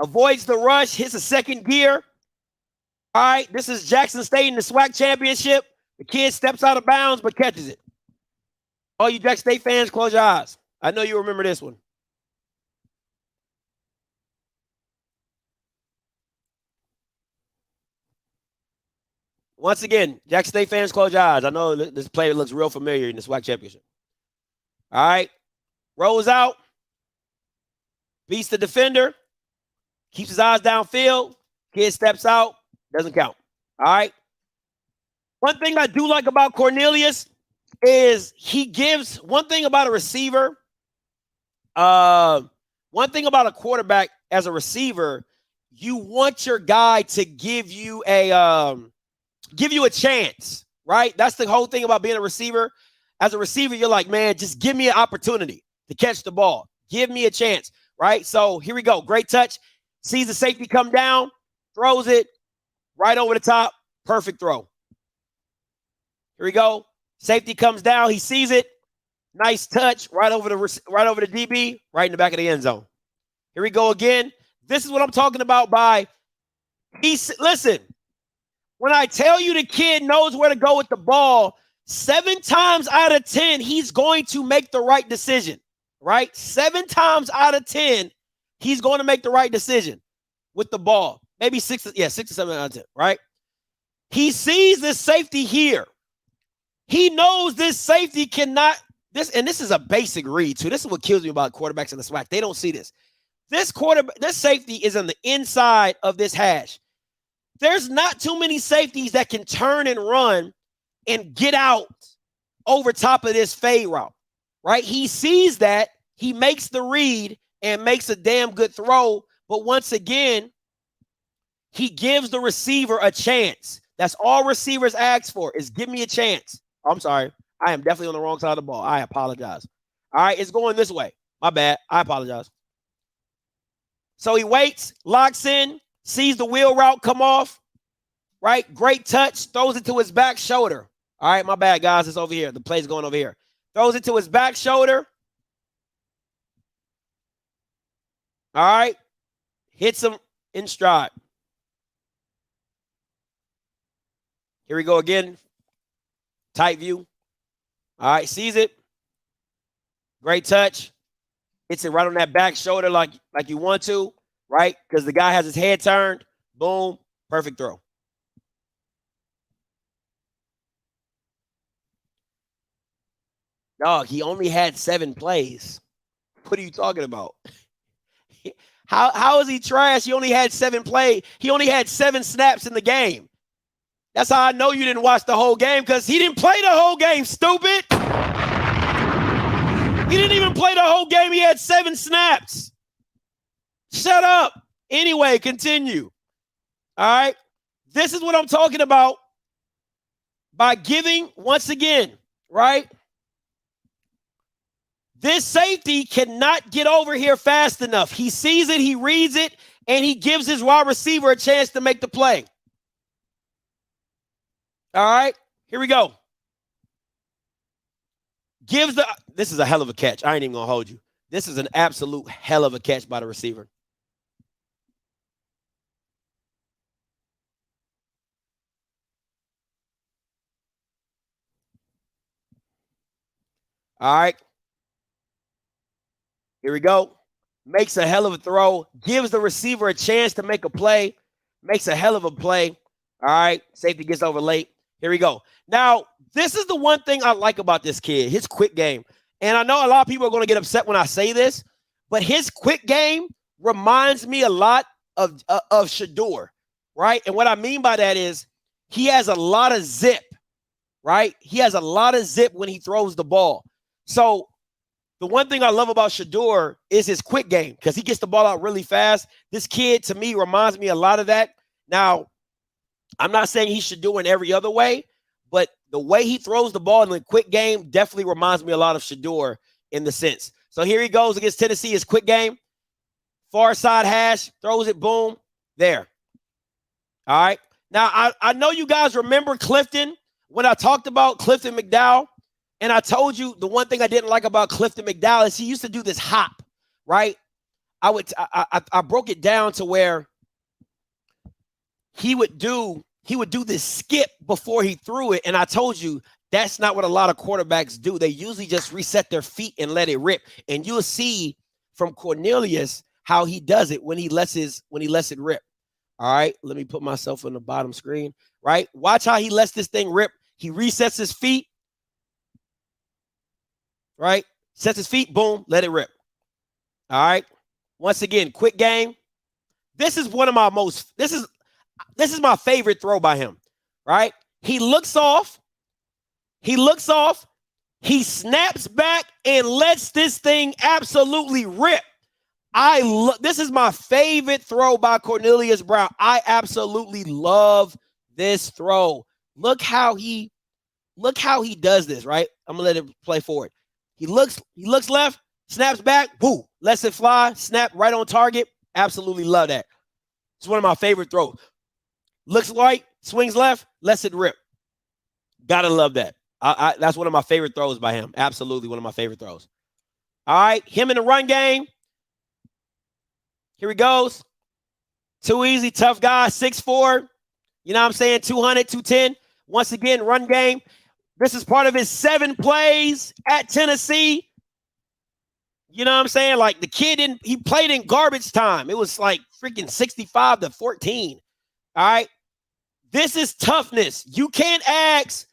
Avoids the rush. Hits a second gear. All right. This is Jackson State in the SWAC championship. The kid steps out of bounds but catches it. All you Jackson State fans, close your eyes. I know you remember this one. Once again, Jackson State fans, close your eyes. I know this player looks real familiar in the SWAC championship. All right. Rolls out. Beats the defender. Keeps his eyes downfield. Kid steps out. Doesn't count. All right. One thing I do like about Cornelious is he gives one thing about a receiver. One thing about a quarterback as a receiver, you want your guy to give you a chance, right? That's the whole thing about being a receiver. As a receiver, you're like, man, just give me an opportunity to catch the ball. Give me a chance, right? So here we go. Great touch. Sees the safety come down, throws it right over the top. Perfect throw. Here we go. Safety comes down. He sees it. Nice touch right over the DB, right in the back of the end zone. Here we go again. This is what I'm talking about by listen, when I tell you the kid knows where to go with the ball, 7 times out of 10, he's going to make the right decision, right? 7 times out of 10, he's going to make the right decision with the ball. Maybe 6 to 7 out of 10, right? He sees this safety here. He knows this safety cannot, this is a basic read too. This is what kills me about quarterbacks in the SWAC. They don't see this. This safety is on the inside of this hash. There's not too many safeties that can turn and run and get out over top of this fade route, right? He sees that, he makes the read and makes a damn good throw. But once again, he gives the receiver a chance. That's all receivers ask for, is give me a chance. I'm sorry. I am definitely on the wrong side of the ball. I apologize. All right, it's going this way. My bad. I apologize. So he waits, locks in, sees the wheel route come off, right? Great touch, throws it to his back shoulder. All right, my bad, guys. It's over here. The play's going over here. Throws it to his back shoulder. All right. Hits him in stride. Here we go again. Tight view. All right, sees it. Great touch. Hits it right on that back shoulder like you want to, right? Because the guy has his head turned. Boom. Perfect throw. Dog, he only had 7 plays. What are you talking about? How is he trash? He only had 7 plays. He only had 7 snaps in the game. That's how I know you didn't watch the whole game, because he didn't play the whole game, stupid. He didn't even play the whole game. He had 7 snaps. Shut up. Anyway, continue. All right. This is what I'm talking about. By giving, once again, right? This safety cannot get over here fast enough. He sees it, he reads it, and he gives his wide receiver a chance to make the play. All right, here we go. This is a hell of a catch. I ain't even going to hold you. This is an absolute hell of a catch by the receiver. All right. Here we go. Makes a hell of a throw. Gives the receiver a chance to make a play. Makes a hell of a play. All right. Safety gets over late. Here we go. Now, this is the one thing I like about this kid, his quick game. And I know a lot of people are going to get upset when I say this, but his quick game reminds me a lot of Shador, right? And what I mean by that is he has a lot of zip, right? He has a lot of zip when he throws the ball. So the one thing I love about Shador is his quick game, because he gets the ball out really fast. This kid, to me, reminds me a lot of that. Now, I'm not saying he should do it every other way, but the way he throws the ball in the quick game definitely reminds me a lot of Shador in the sense. So here he goes against Tennessee, his quick game. Far side hash, throws it, boom, there. All right. Now, I know you guys remember Clifton when I talked about Clifton McDowell, and I told you the one thing I didn't like about Clifton McDowell is he used to do this hop, right? I broke it down to where he would do this skip before he threw it, and I told you that's not what a lot of quarterbacks do. They usually just reset their feet and let it rip. And you'll see from Cornelious how he does it when he lets it rip. All right, let me put myself on the bottom screen, right? Watch how he lets this thing rip. He resets his feet, right? Sets his feet, boom, let it rip. All right. Once again, quick game. This is one of my this is my favorite throw by him, right? He looks off. He snaps back and lets this thing absolutely rip. This is my favorite throw by Cornelius Brown. I absolutely love this throw. Look how he does this, right? I'm gonna let it play forward. He looks left, snaps back, whoo, lets it fly, snap right on target. Absolutely love that. It's one of my favorite throws. Looks right, swings left, lets it rip. Gotta love that. That's one of my favorite throws by him. Absolutely one of my favorite throws. All right, him in the run game. Here he goes. Too easy, tough guy, 6'4". You know what I'm saying? 200, 210. Once again, run game. This is part of his 7 plays at Tennessee. You know what I'm saying? Like the kid he played in garbage time. It was like freaking 65-14. All right. This is toughness. You can't ask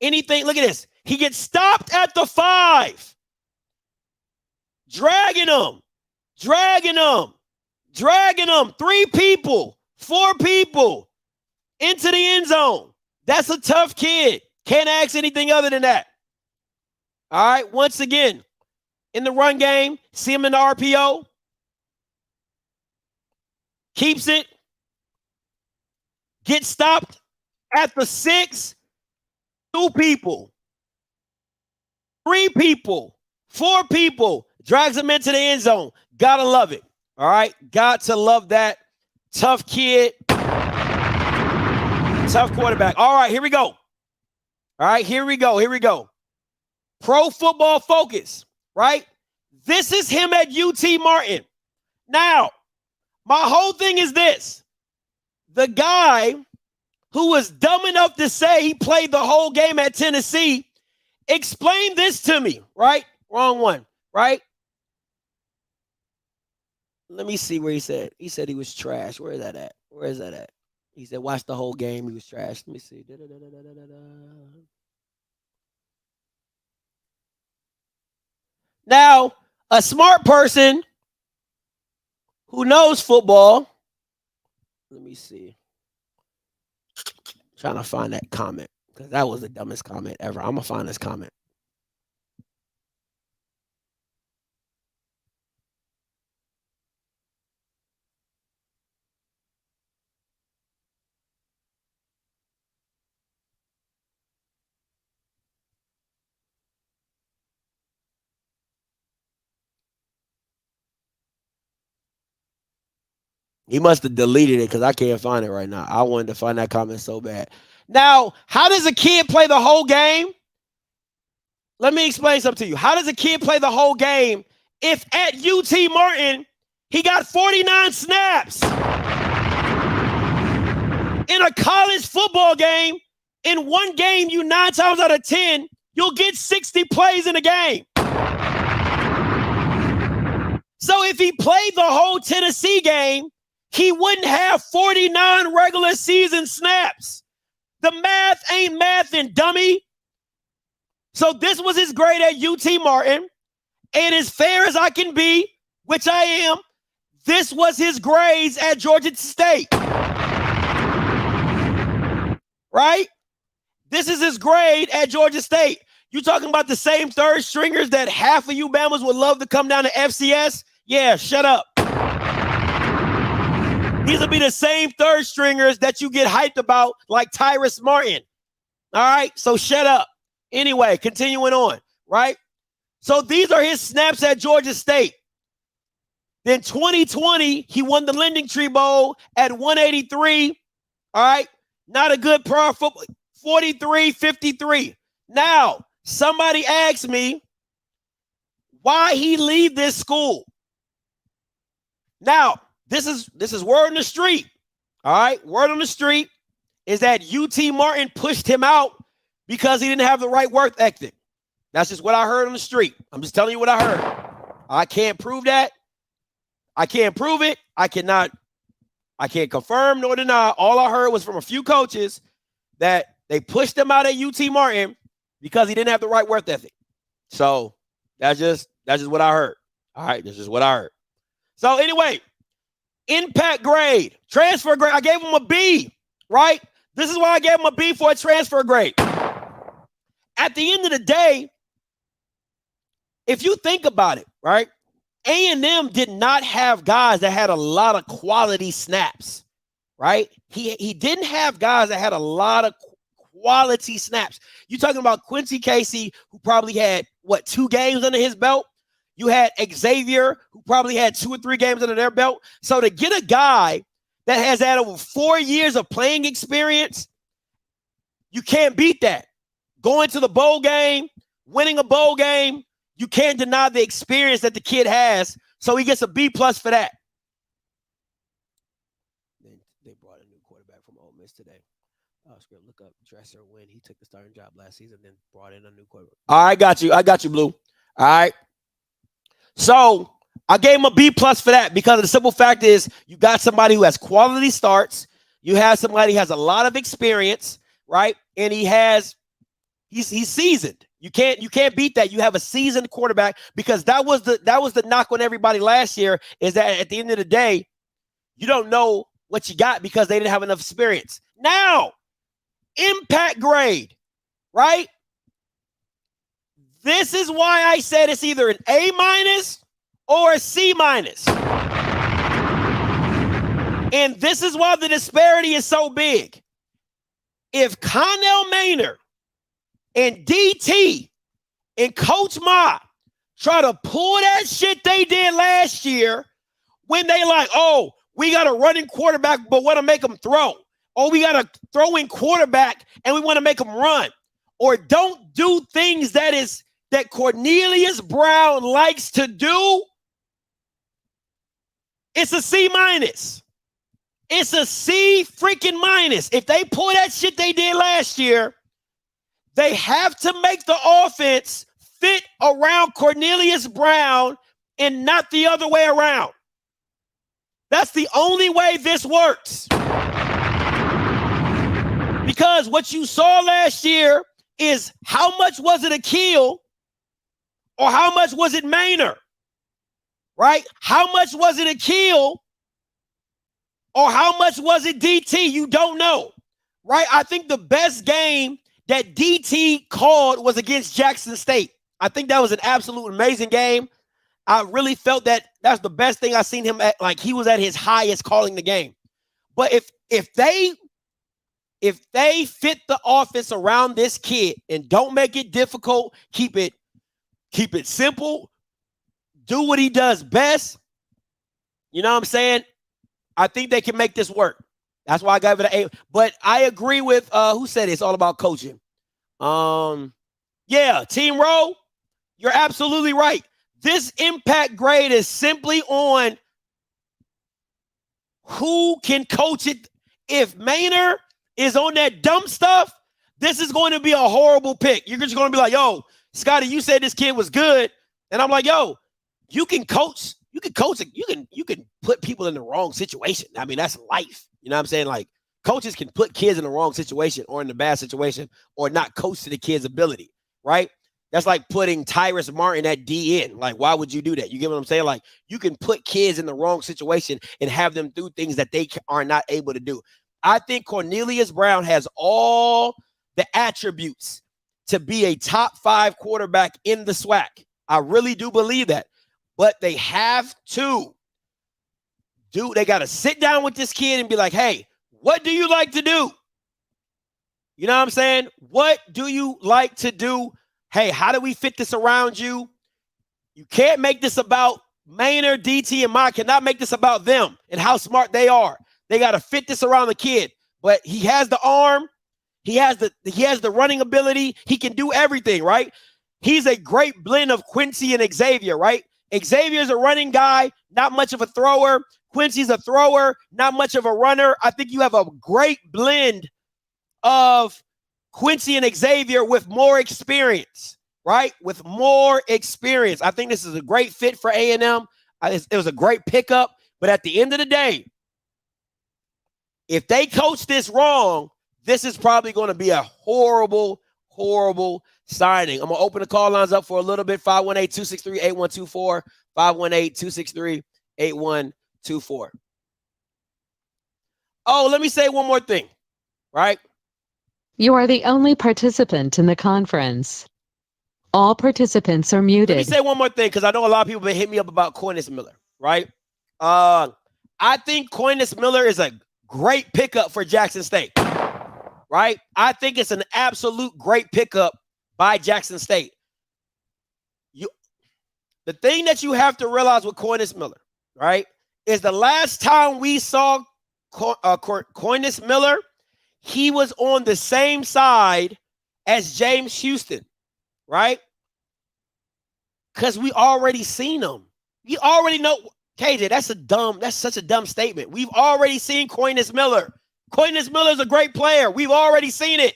anything. Look at this. He gets stopped at the 5. Dragging him. dragging them 3 people, 4 people into the end zone. That's a tough kid. Can't ask anything other than that. All right, once again, in the run game, see him in the RPO. Keeps it. Gets stopped at the 6. 2 people. 3 people. 4 people. Drags him into the end zone. Gotta love it. All right, got to love that. Tough kid. Tough quarterback. All right, here we go. All right, here we go. Pro Football Focus, right? This is him at UT Martin. Now, my whole thing is this. The guy who was dumb enough to say he played the whole game at Tennessee, explain this to me, right? Wrong one, right? Let me see where he said. He said he was trash. Where is that at? Where is that at? He said, watch the whole game. He was trash. Let me see. Now, a smart person who knows football. Let me see. Trying to find that comment because that was the dumbest comment ever. I'm going to find this comment. He must have deleted it because I can't find it right now. I wanted to find that comment so bad. Now, how does a kid play the whole game? Let me explain something to you. How does a kid play the whole game if at UT Martin he got 49 snaps? In a college football game, in one game, you 9 times out of 10, you'll get 60 plays in a game. So if he played the whole Tennessee game, he wouldn't have 49 regular season snaps. The math ain't mathin', dummy. So this was his grade at UT Martin. And as fair as I can be, which I am, this was his grades at Georgia State. Right? This is his grade at Georgia State. You talking about the same third stringers that half of you Bamas would love to come down to FCS? Yeah, shut up. These will be the same third stringers that you get hyped about like Tyas Martin. All right, so shut up. Anyway, continuing on, right? So these are his snaps at Georgia State. Then 2020, he won the Lending Tree Bowl at 183. All right, not a good pro football, 43-53. Now, somebody asked me why he leave this school. Now, this is word on the street. All right, word on the street is that UT Martin pushed him out because he didn't have the right work ethic. That's just what I heard on the street. I'm just telling you what I heard. I can't prove that. I can't prove it. I can't confirm nor deny. All I heard was from a few coaches that they pushed him out at UT Martin because he didn't have the right work ethic. So that's just what I heard. All right, that's just what I heard. So anyway, impact grade, transfer grade. I gave him a B, right? This is why I gave him a B for a transfer grade. At the end of the day, if you think about it, right? A&M did not have guys that had a lot of quality snaps, right? He didn't have guys that had a lot of quality snaps. You're talking about Quincy Casey, who probably had, 2 games under his belt? You had Xavier, who probably had 2 or 3 games under their belt. So to get a guy that has had over 4 years of playing experience, you can't beat that. Going to the bowl game, winning a bowl game, you can't deny the experience that the kid has. So he gets a B+ for that. They brought a new quarterback from Ole Miss today. Look up Dresser when he took the starting job last season, then brought in a new quarterback. All right, I got you, Blue. All right. So I gave him a B+ for that because the simple fact is you got somebody who has quality starts. You have somebody who has a lot of experience, right? And he's seasoned. You can't beat that. You have a seasoned quarterback because that was the knock on everybody last year is that at the end of the day, you don't know what you got because they didn't have enough experience. Now, impact grade, right? This is why I said it's either an A- or a C-. And this is why the disparity is so big. If Connell Maynard and DT and Coach Ma try to pull that shit they did last year when they like, oh, we got a running quarterback, but want to make them throw. Or we got a throwing quarterback and we want to make them run. Or don't do things that Cornelious Brown likes to do. It's a C-. It's a C freaking minus. If they pull that shit they did last year, they have to make the offense fit around Cornelious Brown and not the other way around. That's the only way this works. Because what you saw last year is how much was it Akil or how much was it Maynard? Right? How much was it Akil or how much was it DT? You don't know. Right? I think the best game that DT called was against Jackson State. I think that was an absolute amazing game. I really felt that that's the best thing I've seen him at. Like, he was at his highest calling the game. But if they fit the offense around this kid and don't make it difficult, keep it simple, do what he does best, you know what I'm saying? I think they can make this work. That's why I gave it an A. But I agree with who said it's all about coaching. Yeah, Team Row, you're absolutely right. This impact grade is simply on who can coach it. If Maynard is on that dumb stuff, this is going to be a horrible pick. You're just going to be like, yo, Scotty, you said this kid was good. And I'm like, yo, you can coach it. You can put people in the wrong situation. I mean, that's life. You know what I'm saying? Like, coaches can put kids in the wrong situation or in the bad situation or not coach to the kid's ability, right? That's like putting Tyrus Martin at DN. Like, why would you do that? You get what I'm saying? Like, you can put kids in the wrong situation and have them do things that they are not able to do. I think Cornelious Brown has all the attributes to be a top 5 quarterback in the SWAC. I really do believe that. But they have to they got to sit down with this kid and be like, hey, what do you like to do? You know what I'm saying? What do you like to do? Hey, how do we fit this around you? You can't make this about Maynard, DT, and Mike. Cannot make this about them and how smart they are. They got to fit this around the kid. But he has the arm. He has the running ability. He can do everything, right? He's a great blend of Quincy and Xavier, right? Xavier's a running guy, not much of a thrower. Quincy's a thrower, not much of a runner. I think you have a great blend of Quincy and Xavier with more experience, right? With more experience. I think this is a great fit for A&M. It was a great pickup. But at the end of the day, if they coach this wrong, this is probably going to be a horrible, horrible signing. I'm going to open the call lines up for a little bit. 518-263-8124. 518-263-8124. Oh, let me say one more thing, right? You are the only participant in the conference. All participants are muted. Let me say one more thing, because I know a lot of people have been hitting me up about Cornelious Miller, right? I think Cornelious Miller is a great pickup for Jackson State, right? I think it's an absolute great pickup by Jackson State. The thing that you have to realize with Cornelious Miller, right, is the last time we saw Cornelious Miller, he was on the same side as James Houston, right? Because we already seen him. We already know. KJ, that's such a dumb statement. We've already seen Cornelious Miller. Cornelious Miller is a great player. We've already seen it.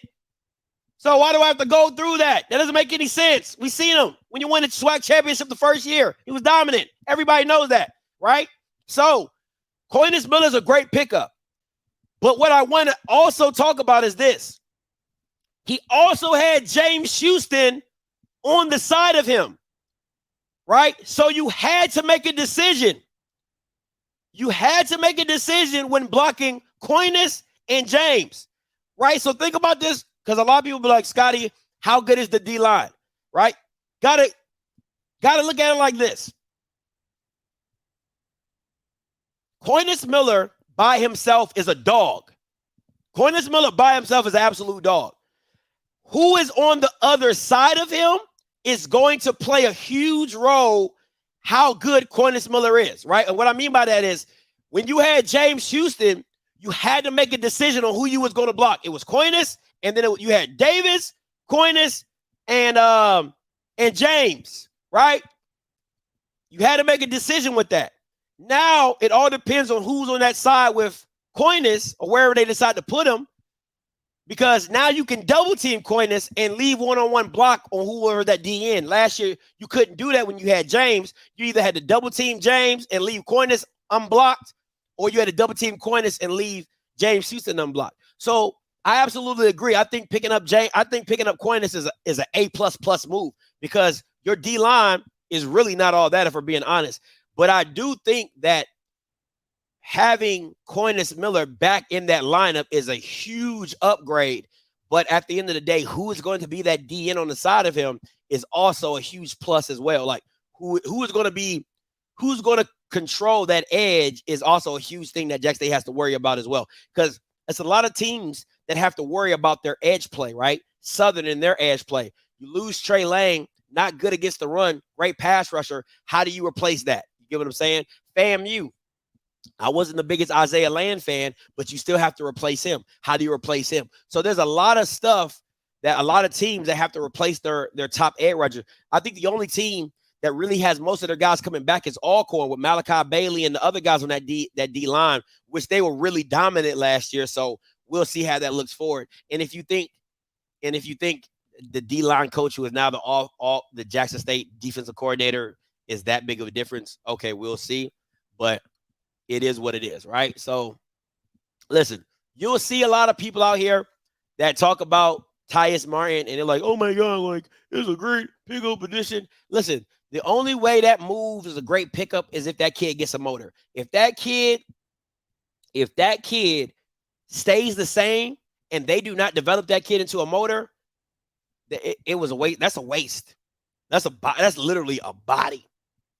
So why do I have to go through that? That doesn't make any sense. We seen him when you won the SWAC championship the first year. He was dominant. Everybody knows that, right? So Cornelious Miller is a great pickup. But what I want to also talk about is this. He also had James Houston on the side of him, right? So you had to make a decision. You had to make a decision when blocking Coinus and James, right? So think about this, because a lot of people be like, Scotty, how good is the D line, right? Gotta look at it like this. Coinus Miller by himself is a dog. Cornelious Miller by himself is an absolute dog. Who is on the other side of him is going to play a huge role how good Cornelious Miller is, right? And what I mean by that is when you had James Houston, you had to make a decision on who you was going to block. It was Coinus, and then you had Davis, Coinus, and James, right? You had to make a decision with that. Now it all depends on who's on that side with Coinus or wherever they decide to put him, because now you can double team Coinus and leave one-on-one block on whoever that DN. Last year, you couldn't do that when you had James. You either had to double team James and leave Coinus unblocked, or you had to double team Coinus and leave James Houston unblocked. So I absolutely agree. I think picking up Coinus is an A++ move, because your D line is really not all that, if we're being honest. But I do think that having Cornelious Miller back in that lineup is a huge upgrade. But at the end of the day, who is going to be that DN on the side of him is also a huge plus as well. Like who's going to control that edge is also a huge thing that Jack State has to worry about as well. Because it's a lot of teams that have to worry about their edge play, right? Southern in their edge play. You lose Trey Lang, not good against the run, great pass rusher. How do you replace that? You get what I'm saying? FAMU. I wasn't the biggest Isaiah Land fan, but you still have to replace him. How do you replace him? So there's a lot of stuff that a lot of teams that have to replace their top edge rusher. I think the only team that really has most of their guys coming back is Alcorn, with Malachi Bailey and the other guys on that D line, which they were really dominant last year. So we'll see how that looks forward. And if you think the D line coach, who is now the Jackson State defensive coordinator, is that big of a difference, okay, we'll see. But it is what it is, right? So, listen, you'll see a lot of people out here that talk about Tyas Martin, and they're like, oh, my God, like, it's a great pickup addition. Listen, the only way that move is a great pickup is if that kid gets a motor. If that kid stays the same and they do not develop that kid into a motor, it was a waste. That's a waste. That's literally a body,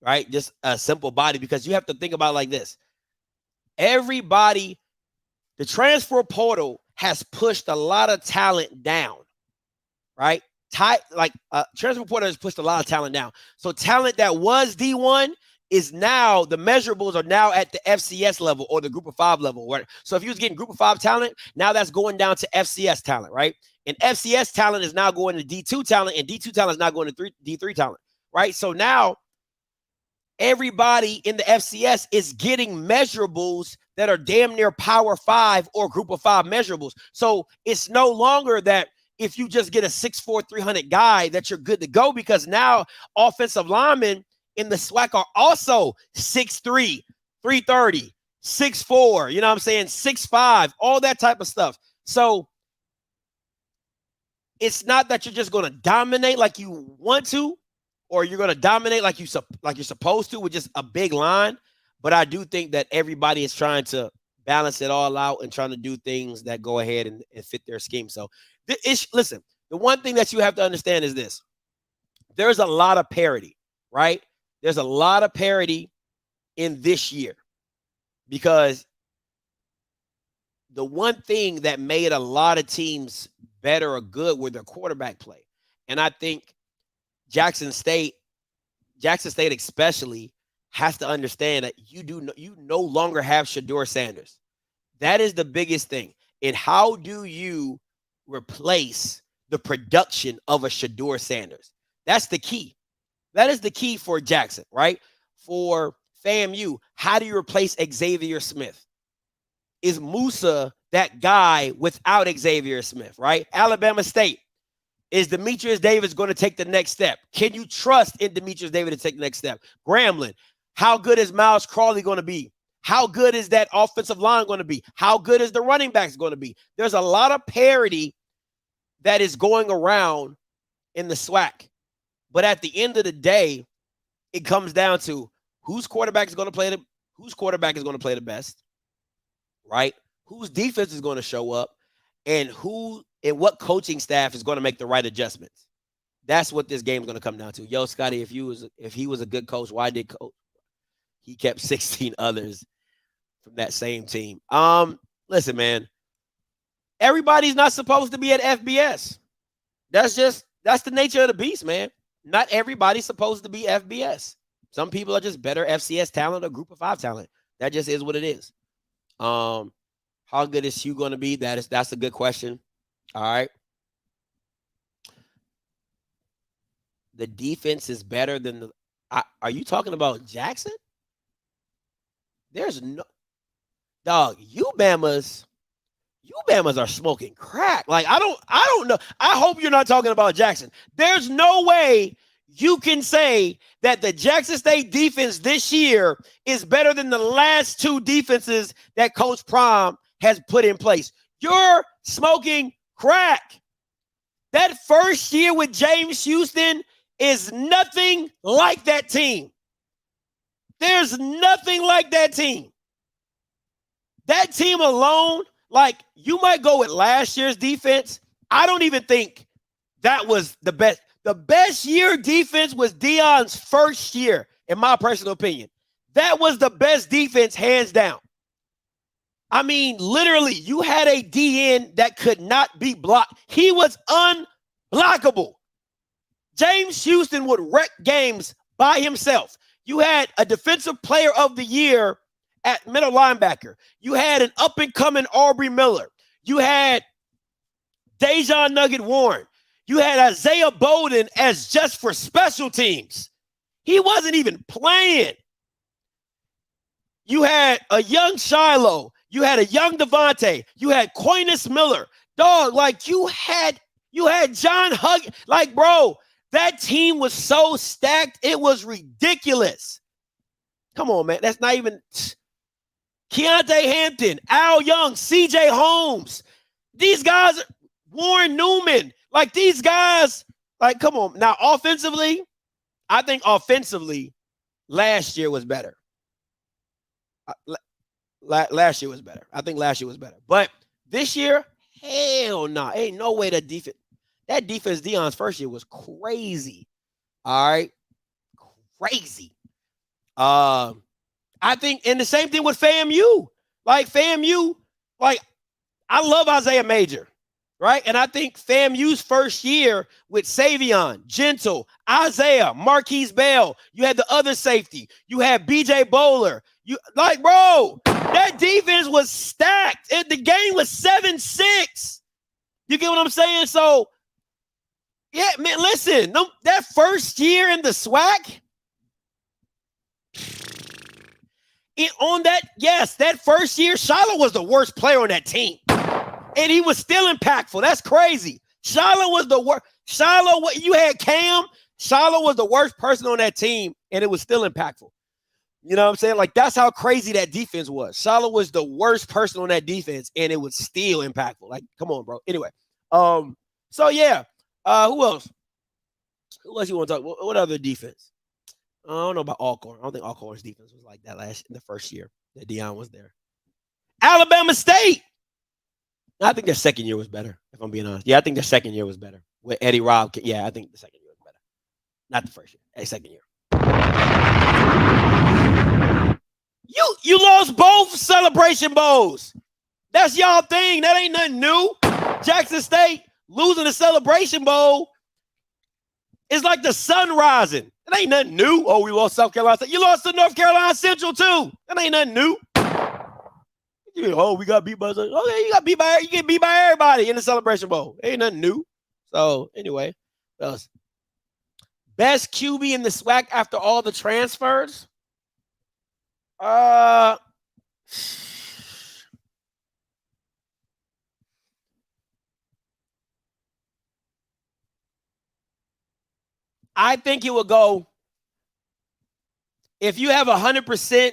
right? Just a simple body, because you have to think about it like this. Everybody, the transfer portal has pushed a lot of talent down, right? Transfer portal has pushed a lot of talent down. So talent that was D1 is now, the measurables are now at the FCS level or the group of 5 level. Right? So if you was getting group of 5 talent, now that's going down to FCS talent, right? And FCS talent is now going to D2 talent, and D2 talent is now going to D3 talent, right? So now everybody in the FCS is getting measurables that are damn near Power 5 or Group of 5 measurables. So it's no longer that if you just get a 6'4", 300 guy that you're good to go, because now offensive linemen in the SWAC are also 6'3", 330, 6'4", you know what I'm saying, 6'5", all that type of stuff. So it's not that you're just going to dominate like you want to, or you're going to dominate like you're supposed to with just a big line. But I do think that everybody is trying to balance it all out and trying to do things that go ahead and fit their scheme. So listen, the one thing that you have to understand is this. There's a lot of parity, right? There's a lot of parity in this year, because the one thing that made a lot of teams better or good with their quarterback play. And I think Jackson State especially has to understand that you no longer have Shedeur Sanders. That is the biggest thing. And how do you replace the production of a Shedeur Sanders? That's the key. That is the key for Jackson, right? For FAMU, how do you replace Xavier Smith? Is Musa that guy without Xavier Smith, right? Alabama State, is Demetrius Davis going to take the next step? Can you trust in Demetrius Davis to take the next step? Grambling, how good is Miles Crawley going to be? How good is that offensive line going to be? How good is the running backs going to be? There's a lot of parity that is going around in the SWAC. But at the end of the day, it comes down to whose quarterback is going to play whose quarterback is going to play the best, right? Whose defense is going to show up, and what coaching staff is going to make the right adjustments. That's what this game is going to come down to. Yo, Scotty, if he was a good coach, why did he kept 16 others from that same team? Listen, man, everybody's not supposed to be at FBS. That's the nature of the beast, man. Not everybody's supposed to be FBS. Some people are just better FCS talent or group of 5 talent. That just is what it is. How good is Hugh going to be? That's a good question. All right. The defense is better than are you talking about Jackson? There's no dog. You Bamas are smoking crack. Like, I don't know. I hope you're not talking about Jackson. There's no way you can say that the Jackson State defense this year is better than the last 2 defenses that Coach Prom has put in place. You're smoking crack. That first year with James Houston is nothing like that team. There's nothing like that team. That team alone, like, you might go with last year's defense. I don't even think that was the best. The best year defense was Deion's first year, in my personal opinion. That was the best defense, hands down. I mean, literally, you had a DN that could not be blocked. He was unblockable. James Houston would wreck games by himself. You had a defensive player of the year at middle linebacker. You had an up-and-coming Aubrey Miller. You had Dejon Nugget Warren. You had Isaiah Bowden as just for special teams. He wasn't even playing. You had a young Shiloh. You had a young Devontae. You had Quintus Miller. Dog, like, you had John Hug. Like, bro, that team was so stacked, it was ridiculous. Come on, man. That's not even Keontae Hampton, Al Young, CJ Holmes. These guys, Warren Newman. Like, these guys, like, come on. Now, offensively, I think offensively, last year was better. Last year was better. I think last year was better. But this year, hell no. Nah. Ain't no way that defense Deion's first year was crazy. All right. Crazy. I think, and the same thing with FAMU. Like, FAMU, like, I love Isaiah Major. Right? And I think FAMU's first year with Savion, Gentle, Isaiah, Marquise Bell, you had the other safety. You had BJ Bowler. Bro, that defense was stacked. The game was 7-6. You get what I'm saying? So, yeah, man, listen, that first year in the SWAC, that first year, Shiloh was the worst player on that team. And he was still impactful. That's crazy. Shiloh was the worst. You had Cam. Shiloh was the worst person on that team, and it was still impactful. You know what I'm saying? Like, that's how crazy that defense was. Shiloh was the worst person on that defense, and it was still impactful. Like, come on, bro. Anyway, so yeah. Who else? Who else you want to talk about? What other defense? I don't know about Alcorn. I don't think Alcorn's defense was like that in the first year that Deion was there. Alabama State. I think their second year was better, if I'm being honest. Yeah, I think their second year was better. With Eddie Robb. Yeah, I think the second year was better. Not the first year. Second year. You lost both Celebration Bowls. That's y'all thing. That ain't nothing new. Jackson State losing the Celebration Bowl is like the sun rising. It ain't nothing new. Oh, we lost South Carolina State. You lost to North Carolina Central too. That ain't nothing new. Oh, we got beat by okay, you get beat by everybody in the Celebration Bowl. Ain't nothing new. So anyway, what else? Best QB in the SWAC after all the transfers. I think it will go. If you have 100%,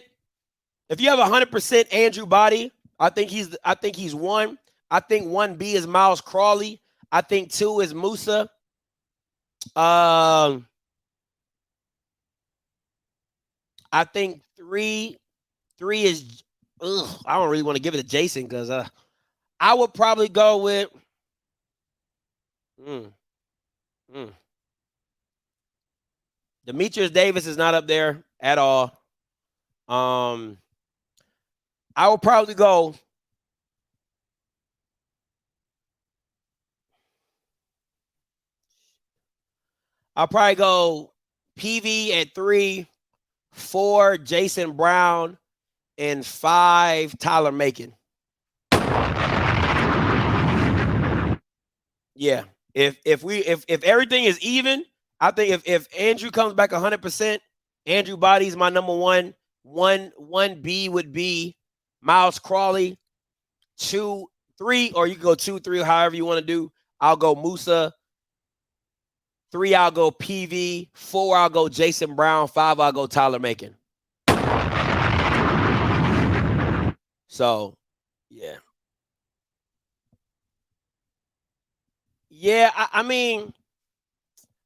Andrew Body, I think he's one. I think 1B is Miles Crawley. I think 2 is Musa. I think 3 3 is, I don't really want to give it to Jason because I would probably go with. Demetrius Davis is not up there at all. I will probably go. I'll probably go PV at 3, 4 Jason Brown, and 5 Tyler Macon. Yeah. If everything is even, I think if Andrew comes back 100%, Andrew Body's my number one. 1B would be Miles Crawley. 2, 3, or you can go 2, 3, however you want to do. I'll go Musa. 3, I'll go PV. 4, I'll go Jason Brown. 5, I'll go Tyler Macon. So, yeah. Yeah, I mean,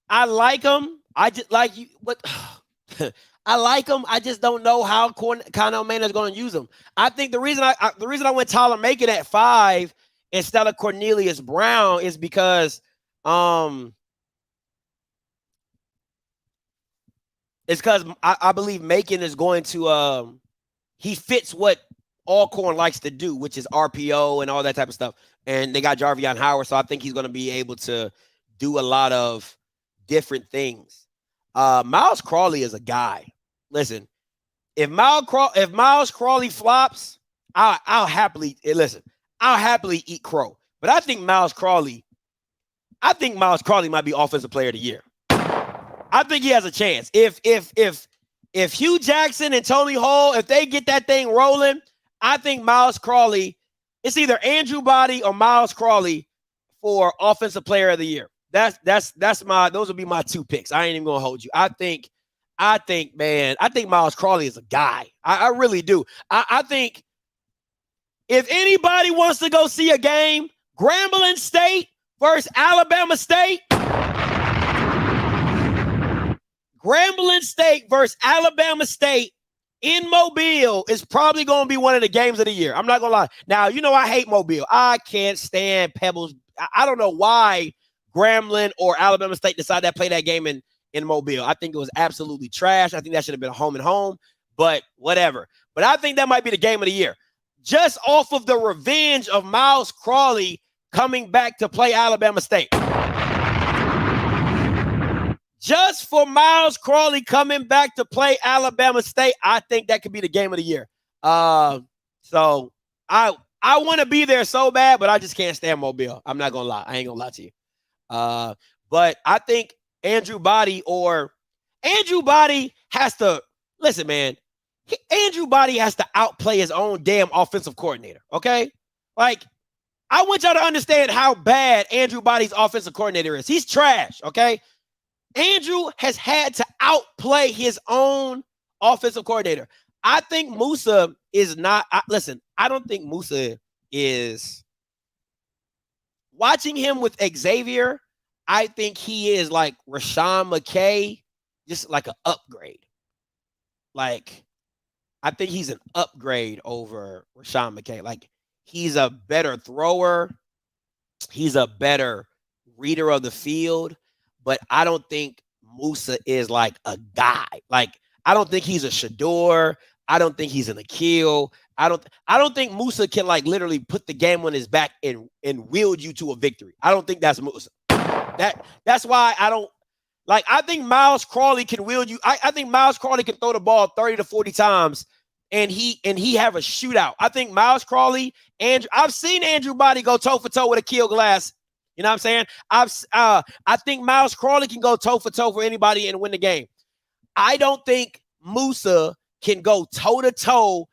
I like him. I just like you. What? I like him. I just don't know how Connell Mann is going to use him. I think the reason I went Tyler Macon at 5 instead of Cornelious Brown is because it's because I believe Macon is going to he fits what Alcorn likes to do, which is RPO and all that type of stuff. And they got Jarvion Howard, so I think he's going to be able to do a lot of different things. Miles Crawley is a guy. Listen, if Miles Crawley flops, I'll happily eat crow. But I think Miles Crawley might be Offensive Player of the Year. I think he has a chance. If Hugh Jackson and Tony Hall, if they get that thing rolling, I think Miles Crawley, it's either Andrew Body or Miles Crawley for Offensive Player of the Year. Those would be my 2 picks. I ain't even gonna hold you. I think Miles Crawley is a guy. I really do. I think if anybody wants to go see a game, Grambling State versus Alabama State. Grambling State versus Alabama State in Mobile is probably going to be one of the games of the year. I'm not going to lie. Now, I hate Mobile. I can't stand Pebbles. I don't know why Grambling or Alabama State decided to play that game in Mobile. I think it was absolutely trash. I think that should have been a home and home, but whatever. But I think that might be the game of the year. Just off of the revenge of Miles Crawley coming back to play Alabama State. Just for Miles Crawley coming back to play Alabama State, I think that could be the game of the year. So I want to be there so bad, but I just can't stand Mobile. I'm not going to lie. I ain't going to lie to you. But I think Andrew Body has to – listen, man. Andrew Body has to outplay his own damn offensive coordinator, okay? Like, I want y'all to understand how bad Andrew Body's offensive coordinator is. He's trash, okay? Andrew has had to outplay his own offensive coordinator. I think Musa is not – I don't think Musa is – watching him with Xavier, I think he is like Rashawn McKay, just like an upgrade. Like, I think he's an upgrade over Rashawn McKay. Like, he's a better thrower. He's a better reader of the field. But I don't think Musa is like a guy. Like, I don't think he's a Shador. I don't think he's an Akil. I don't think Musa can like literally put the game on his back and wield you to a victory. I don't think that's Musa. That's why I don't like. I think Miles Crawley can wield you. I think Miles Crawley can throw the ball 30 to 40 times and he have a shootout. I think Miles Crawley and I've seen Andrew Body go toe for toe with Akil Glass. You know what I'm saying? I think Miles Crawley can go toe for toe for anybody and win the game. I don't think Musa can go toe to toe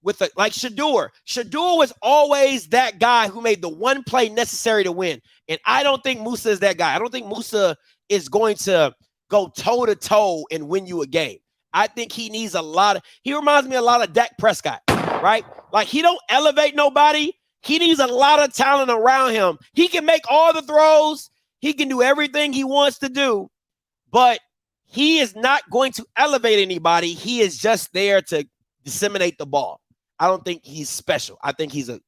with like Shador. Shador was always that guy who made the one play necessary to win. And I don't think Musa is that guy. I don't think Musa is going to go toe to toe and win you a game. I think he needs he reminds me a lot of Dak Prescott, right? Like, he don't elevate nobody. He needs a lot of talent around him. He can make all the throws. He can do everything he wants to do, but he is not going to elevate anybody. He is just there to disseminate the ball. I don't think he's special. I think he's a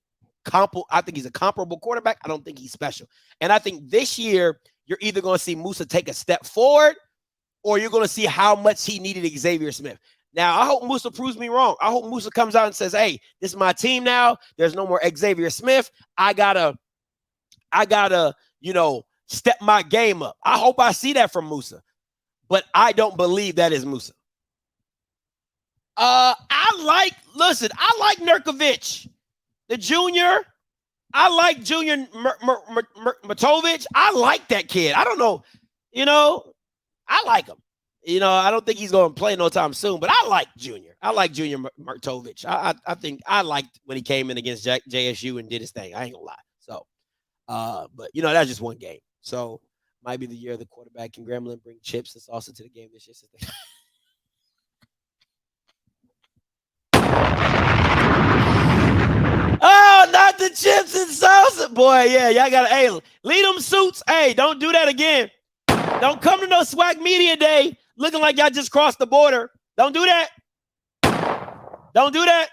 comparable quarterback. I don't think he's special. And I think this year you're either going to see Musa take a step forward or you're going to see how much he needed Xavier Smith. Now, I hope Musa proves me wrong. I hope Musa comes out and says, hey, this is my team now. There's no more Xavier Smith. I gotta, step my game up. I hope I see that from Musa. But I don't believe that is Musa. I like Nurkovic, the junior. I like Junior Matovich. I like that kid. I don't know. I like him. I don't think he's going to play no time soon, but I like Junior. I like Junior Martovich. I think I liked when he came in against JSU and did his thing. I ain't going to lie. So, but, that's just one game. So, might be the year the quarterback and Gremlin bring chips and salsa to the game this year. Oh, not the chips and salsa. Boy, yeah, y'all got to, hey, lead them suits. Hey, don't do that again. Don't come to no swag media day looking like y'all just crossed the border. Don't do that. Don't do that.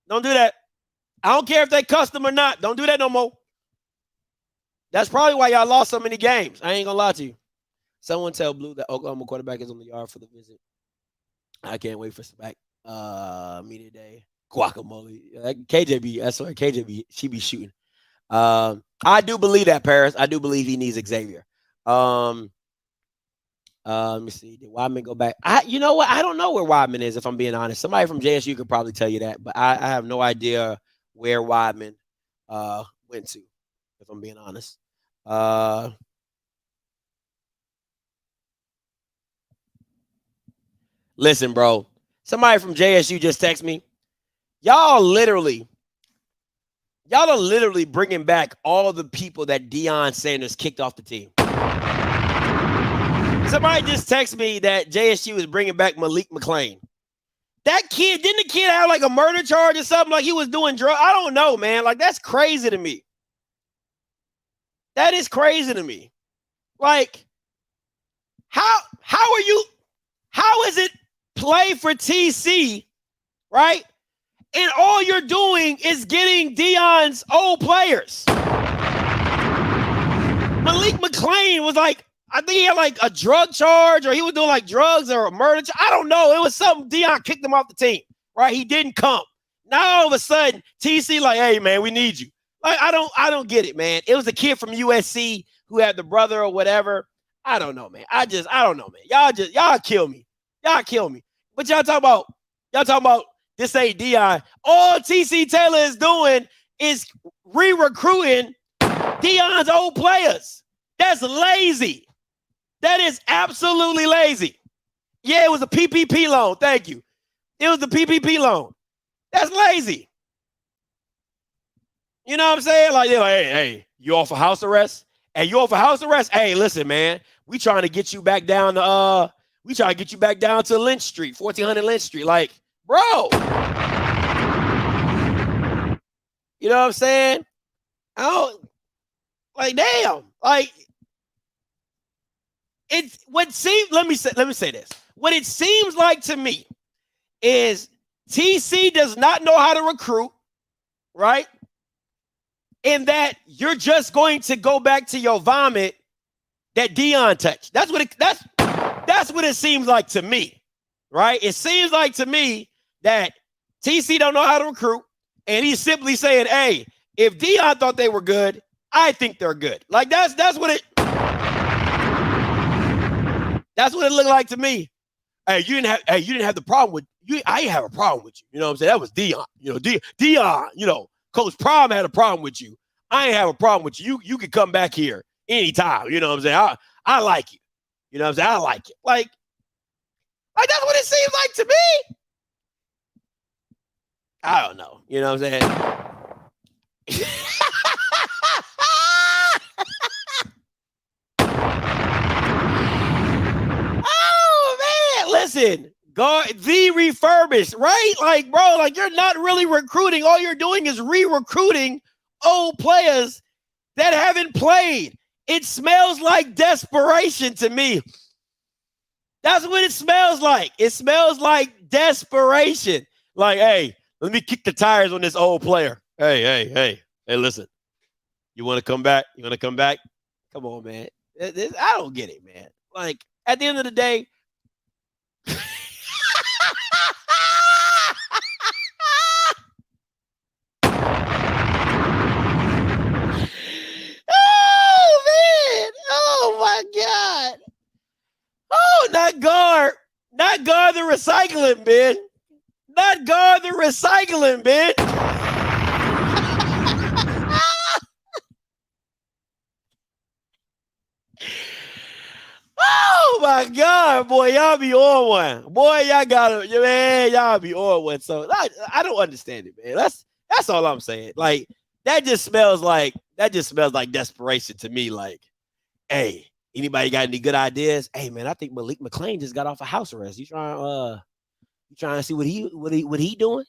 Don't do that. I don't care if they custom or not. Don't do that no more. That's probably why y'all lost so many games. I ain't going to lie to you. Someone tell Blue that Oklahoma quarterback is on the yard for the visit. I can't wait for swag media day. Guacamole. KJB, I swear, KJB, she be shooting. I do believe that, Paris. I do believe he needs Xavier. Let me see. Did Weidman go back? You know what? I don't know where Weidman is, if I'm being honest. Somebody from JSU could probably tell you that, but I have no idea where Weidman went to, if I'm being honest. Listen, bro. Somebody from JSU just texted me. Y'all are literally bringing back all the people that Deion Sanders kicked off the team. Somebody just texted me that JSU is bringing back Malik McClain. That kid, didn't the kid have like a murder charge or something? Like he was doing drugs? I don't know, man. Like that's crazy to me. That is crazy to me. Like, how is it play for TC, right? And all you're doing is getting Deion's old players. Malik McClain was like, I think he had like a drug charge or he was doing like drugs or a murder. I don't know. It was something. Deion kicked him off the team, right? He didn't come. Now all of a sudden, TC like, hey, man, we need you. Like, I don't get it, man. It was a kid from USC who had the brother or whatever. I don't know, man. I don't know, man. Y'all kill me. Y'all kill me. But y'all talking about this ain't Deion. All TC Taylor is doing is re-recruiting Deion's old players. That's lazy. That is absolutely lazy. Yeah, it was a PPP loan. Thank you. It was the PPP loan. That's lazy. You know what I'm saying? Like, they're like, hey, you off of house arrest? Hey, you off of house arrest? Hey, listen, man, we trying to get you back down to Lynch Street, 1400 Lynch Street. Like, bro. You know what I'm saying? Damn. Like, let me say this. What it seems like to me is TC does not know how to recruit, right? And that you're just going to go back to your vomit that Deion touched. That's what it seems like to me, right? It seems like to me that TC don't know how to recruit, and he's simply saying, hey, if Deion thought they were good, I think they're good. Like that's what it looked like to me. Hey, you didn't have the problem with you. I didn't have a problem with you. You know what I'm saying? That was Deion. Deion, Coach Prime had a problem with you. I ain't have a problem with you. You can come back here anytime. You know what I'm saying? I like you. You know what I'm saying? I like it. Like that's what it seems like to me. I don't know. You know what I'm saying? Oh, man. Listen. The refurbished, right? Like, bro, like you're not really recruiting. All you're doing is re-recruiting old players that haven't played. It smells like desperation to me. That's what it smells like. It smells like desperation. Like, hey, let me kick the tires on this old player. Hey, listen. You want to come back? You want to come back? Come on, man. I don't get it, man. Like, at the end of the day, oh, man. Oh, my God. Oh, not guard. Not guard the recycling bin. Not guard the recycling bin. Oh my God, boy, y'all be on one. Boy, y'all gotta, man, y'all be on one. So I don't understand it, man. That's all I'm saying. Like that just smells like desperation to me. Like, hey, anybody got any good ideas? Hey, man, I think Malik McClain just got off of house arrest. You trying to see what he doing?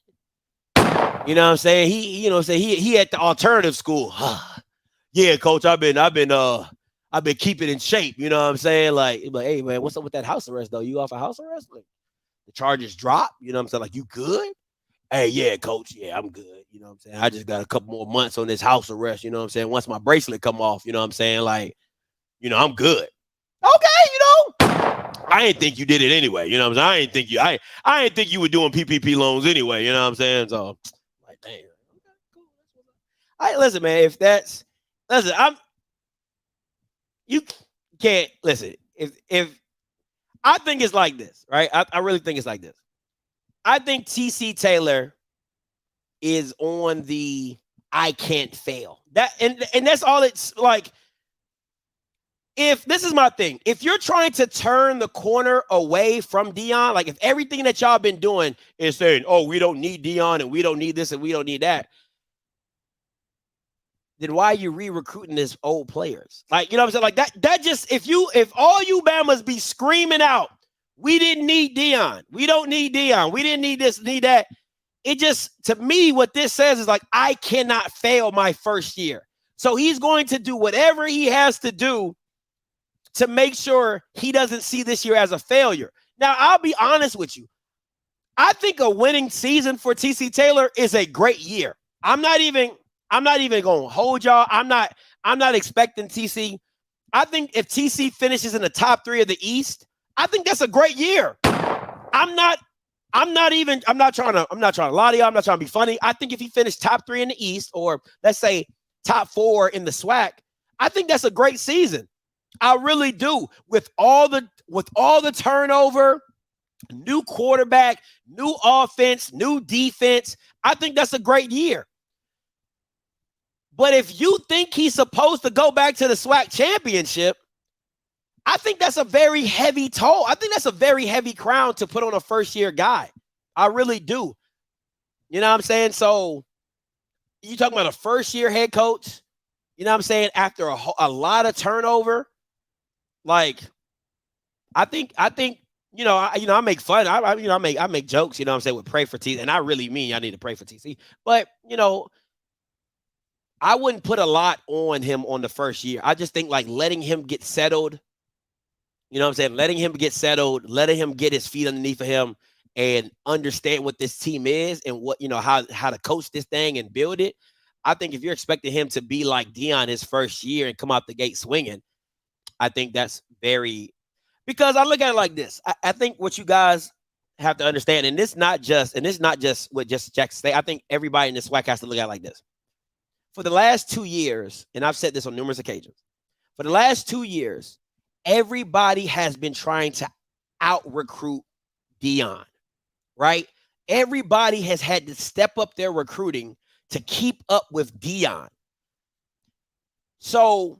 You know what I'm saying? He at the alternative school. Yeah, coach, I've been keeping in shape. You know what I'm saying? Like, hey, man, what's up with that house arrest, though? You off a house arrest? Like, the charges drop? You know what I'm saying? Like, you good? Hey, yeah, coach. Yeah, I'm good. You know what I'm saying? I just got a couple more months on this house arrest. You know what I'm saying? Once my bracelet come off, you know what I'm saying? Like, I'm good. Okay, I didn't think you did it anyway. You know what I'm saying? I didn't think you were doing PPP loans anyway. You know what I'm saying? So, like, damn. Okay, cool. All right, listen, man. You can't listen. If I think it's like this, right? I really think it's like this. I think TC Taylor is on the I can't fail. And that's all it's like. If this is my thing, if you're trying to turn the corner away from Dion, like if everything that y'all been doing is saying, oh, we don't need Dion and we don't need this and we don't need that, then why are you re-recruiting his old players? Like, you know what I'm saying? Like that just, if all you Bamas be screaming out, we didn't need Dion. We don't need Dion. We didn't need this, need that. It just, to me, what this says is like, I cannot fail my first year. So he's going to do whatever he has to do to make sure he doesn't see this year as a failure. Now, I'll be honest with you. I think a winning season for TC Taylor is a great year. I'm not even going to hold y'all. I'm not expecting TC. I think if TC finishes in the top 3 of the East, I think that's a great year. I'm not trying to lie to y'all. I'm not trying to be funny. I think if he finished top 3 in the East, or let's say top 4 in the SWAC, I think that's a great season. I really do. With all the turnover, new quarterback, new offense, new defense, I think that's a great year. But if you think he's supposed to go back to the SWAC championship, I think that's a very heavy toll. I think that's a very heavy crown to put on a first-year guy. I really do. You know what I'm saying? So you talking about a first-year head coach, you know what I'm saying, after a lot of turnover. Like, I think, I make fun. I make jokes, you know what I'm saying, with pray for TC. And I really mean I need to pray for TC. But, I wouldn't put a lot on him on the first year. I just think like letting him get settled, you know what I'm saying? Letting him get settled, letting him get his feet underneath of him and understand what this team is and what, how to coach this thing and build it. I think if you're expecting him to be like Dion his first year and come out the gate swinging, I think that's because I look at it like this. I think what you guys have to understand, and this not just with just Jackson State. I think everybody in this SWAC has to look at it like this. For the last 2 years, and I've said this on numerous occasions, for the last 2 years, everybody has been trying to out-recruit Dion, right? Everybody has had to step up their recruiting to keep up with Dion. So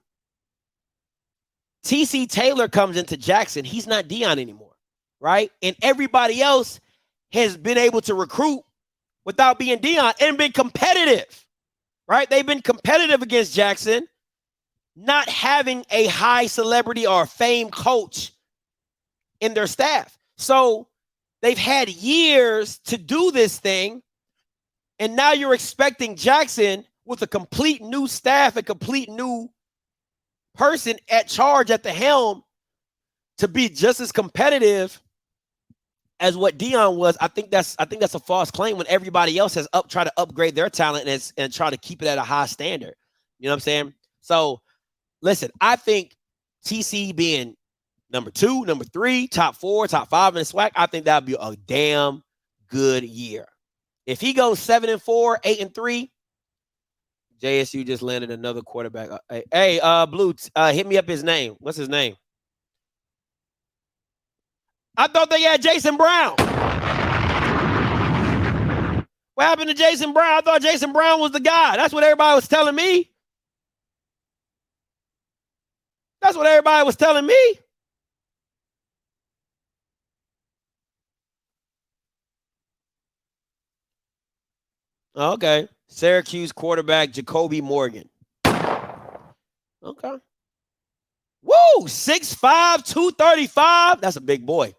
TC Taylor comes into Jackson. He's not Dion anymore, right? And everybody else has been able to recruit without being Dion and been competitive, right? They've been competitive against Jackson, not having a high celebrity or fame coach in their staff. So they've had years to do this thing, and now you're expecting Jackson with a complete new staff, a complete new person at charge at the helm to be just as competitive as what Dion was, I think that's a false claim when everybody else has tried to upgrade their talent and try to keep it at a high standard. You know what I'm saying? So listen, I think TC being number 2, number 3, top 4, top 5 in the SWAC, I think that'd be a damn good year. If he goes 7-4, 8-3, JSU just landed another quarterback. Hey, Blue, hit me up his name. What's his name? I thought they had Jason Brown. What happened to Jason Brown? I thought Jason Brown was the guy. That's what everybody was telling me. That's what everybody was telling me. Okay. Syracuse quarterback Jacoby Morgan. Okay. Woo! 6'5", 235. That's a big boy.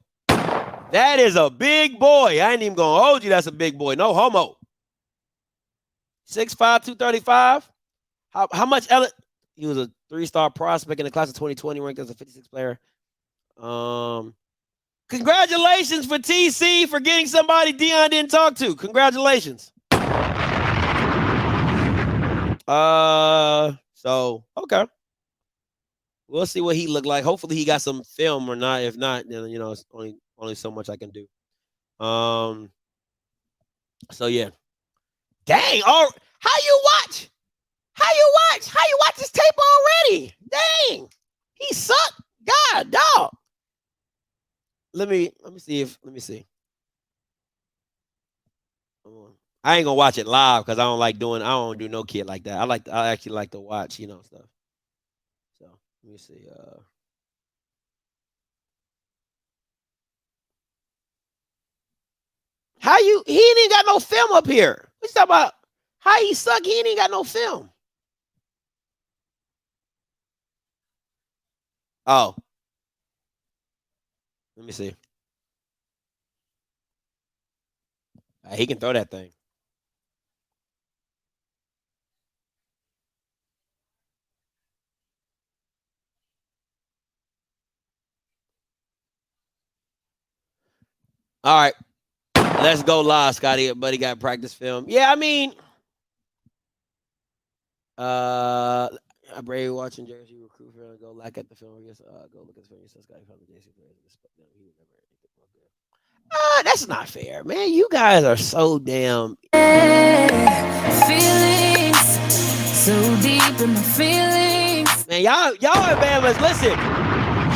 That is a big boy. I ain't even going to hold you. That's a big boy. No homo. 6'5", 235. How much? He was a 3-star prospect in the class of 2020, ranked as a 56 player. Congratulations for TC for getting somebody Dion didn't talk to. Congratulations. So okay. We'll see what he looked like. Hopefully he got some film or not. If not, then it's only so much I can do. So yeah. Dang, how you watch? How you watch this tape already? Dang. He sucked. God, dog. Let me see. I ain't gonna watch it live because I don't do no kid like that. I actually like to watch, stuff. So let me see. He ain't even got no film up here. What you talking about? How he suck? He ain't even got no film. Oh. Let me see. He can throw that thing. All right. Let's go live, Scotty. Buddy got practice film. Yeah, I mean, I'm brave watching Jersey recruit for go look at the film. I guess go look at the film. Scotty found the JC players. That's not fair, man. You guys are so damn feelings so deep in my feelings. Man, y'all Alabama's, listen.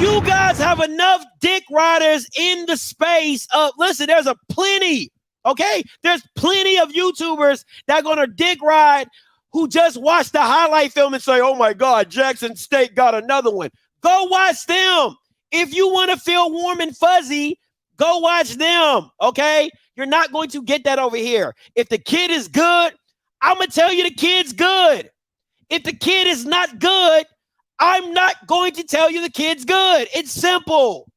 You guys have enough dick riders in the space of, listen, there's a plenty, okay? There's plenty of YouTubers that are going to dick ride who just watch the highlight film and say, oh my God, Jackson State got another one. Go watch them. If you want to feel warm and fuzzy, go watch them, okay? You're not going to get that over here. If the kid is good, I'm going to tell you the kid's good. If the kid is not good, I'm not going to tell you the kid's good. It's simple.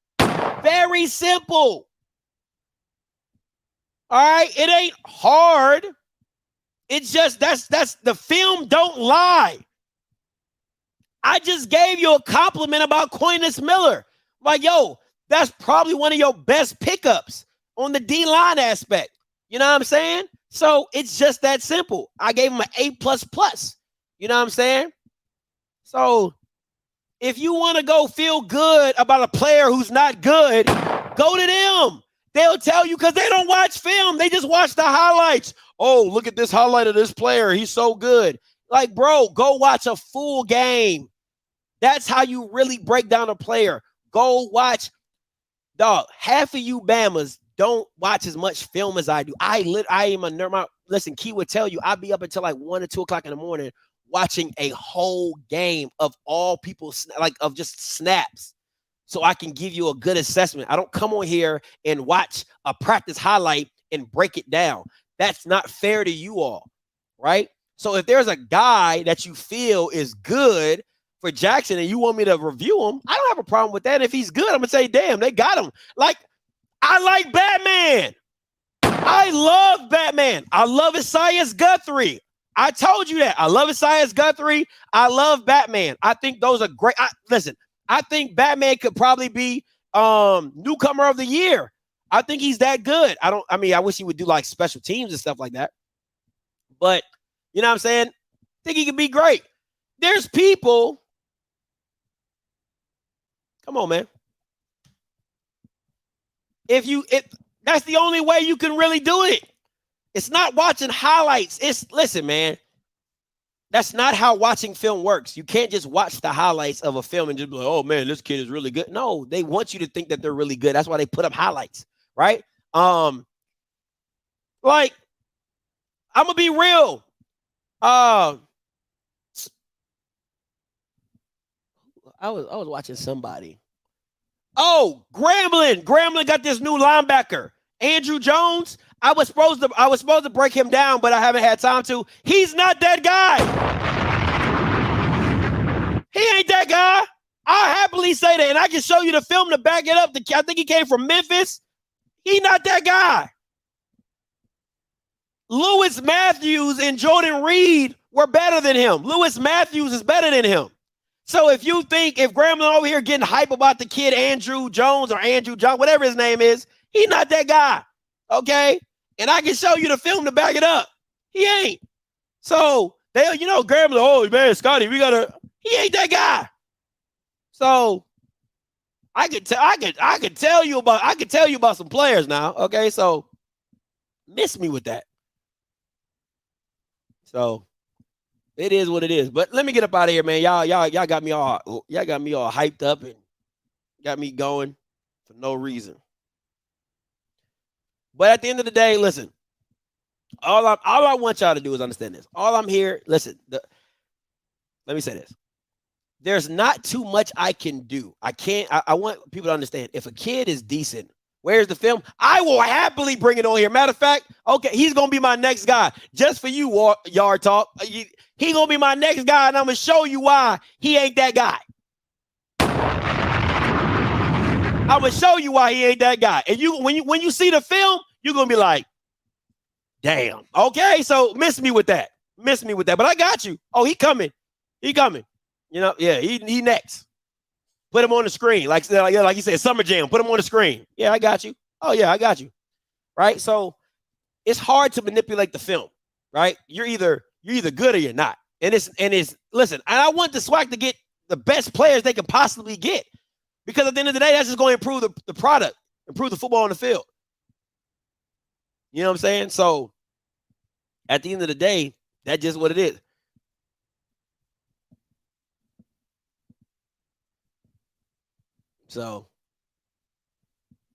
Very simple. All right? It ain't hard. It's just that's the film don't lie. I just gave you a compliment about Cornelious Miller. Like, yo, that's probably one of your best pickups on the D-line aspect. You know what I'm saying? So it's just that simple. I gave him an A++. You know what I'm saying? So if you want to go feel good about a player who's not good, go to them. They'll tell you because they don't watch film. They just watch the highlights. Oh, look at this highlight of this player. He's so good. Like, bro, go watch a full game. That's how you really break down a player. Go watch. Dog, half of you Bamas don't watch as much film as I do. I am a nerd. Listen, Key would tell you, I'd be up until like 1 or 2 o'clock in the morning watching a whole game of all people, like of just snaps, so I can give you a good assessment. I don't come on here and watch a practice highlight and break it down. That's not fair to you all, right? So if there's a guy that you feel is good for Jackson and you want me to review him, I don't have a problem with that. If he's good, I'm going to say, damn, they got him. Like, I like Batman. I love Batman. I love Isaiah Guthrie. I told you that. I love Isaiah Guthrie. I love Batman. I think those are great. Listen, I think Batman could probably be newcomer of the year. I think he's that good. I wish he would do like special teams and stuff like that. But you know what I'm saying? I think he could be great. There's people. Come on, man. That's the only way you can really do it. It's not watching highlights. Listen, man. That's not how watching film works. You can't just watch the highlights of a film and just be like, oh man, this kid is really good. No, they want you to think that they're really good. That's why they put up highlights, right? Like, I'm gonna be real. I was watching somebody. Oh, Grambling. Grambling got this new linebacker, Andrew Jones. I was supposed to break him down, but I haven't had time to. He's not that guy. He ain't that guy. I'll happily say that, and I can show you the film to back it up. I think he came from Memphis. He's not that guy. Lewis Matthews and Jordan Reed were better than him. Lewis Matthews is better than him. So if Grambling over here getting hype about the kid Andrew Jones or Andrew John, whatever his name is, he's not that guy. Okay? And I can show you the film to back it up. He ain't. So Grambling, oh man, Scotty, he ain't that guy. So I could tell you about some players now. Okay, so miss me with that. So it is what it is. But let me get up out of here, man. Y'all got me all hyped up and got me going for no reason. But at the end of the day, listen. All I want y'all to do is understand this. All I'm here, listen. Let me say this. There's not too much I can do. I want people to understand. If a kid is decent, where's the film? I will happily bring it on here. Matter of fact, okay, he's going to be my next guy. Just for you, Yard Talk. He's going to be my next guy, and I'm going to show you why he ain't that guy. I'm going to show you why he ain't that guy. And when you see the film, you're going to be like, damn. Okay, so miss me with that. But I got you. Oh, he coming. Yeah, he next. Put him on the screen. Like you said, Summer Jam. Put him on the screen. Yeah, I got you. Oh, yeah, I got you. Right? So it's hard to manipulate the film, right? You're either good or you're not. And listen, I want the SWAC to get the best players they can possibly get. Because at the end of the day, that's just going to improve the product, improve the football on the field. You know what I'm saying? So at the end of the day, that's just what it is. So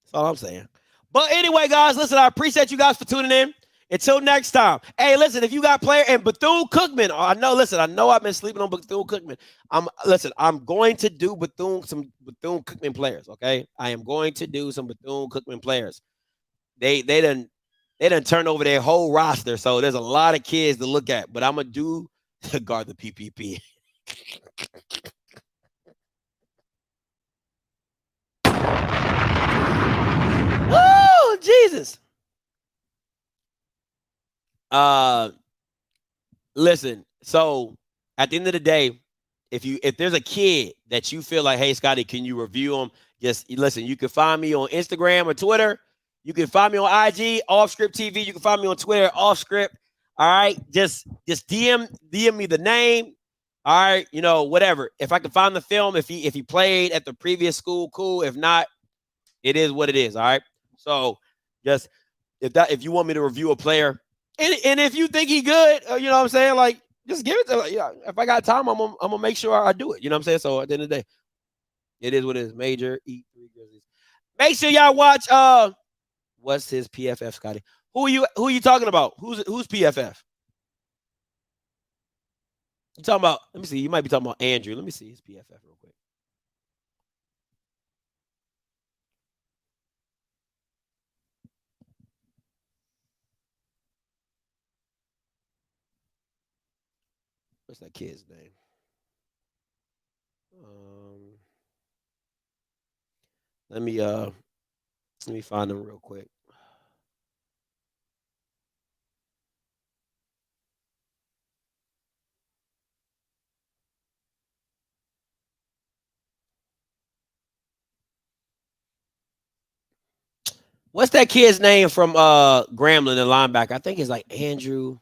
that's all I'm saying. But anyway, guys, listen, I appreciate you guys for tuning in. Until next time. Hey, listen, if you got player and Bethune-Cookman, I know I've been sleeping on Bethune-Cookman. I'm going to do some Bethune-Cookman players, okay? I am going to do some Bethune-Cookman players. They done turned over their whole roster, so there's a lot of kids to look at, but I'm going to guard the PPP. Oh, Jesus. Listen, so at the end of the day, if there's a kid that you feel like, hey, Scotty, can you review them? Just listen, you can find me on Instagram or Twitter. You can find me on IG, Off Script TV. You can find me on Twitter, Off Script. All right. Just DM me the name. All right, whatever. If I can find the film, if he played at the previous school, cool. If not, it is what it is. All right. So just if you want me to review a player, and if you think he good, you know what I'm saying? Like, just give it to if I got time, I'm gonna make sure I do it. You know what I'm saying? So at the end of the day, it is what it is. Major E3 Grizzlies. Make sure y'all watch what's his PFF, Scotty? Who are you talking about? Who's PFF? You talking about, let me see, you might be talking about Andrew. Let me see his PFF real quick. What's that kid's name? Let me find him real quick. What's that kid's name from Grambling, the linebacker? I think it's like Andrew.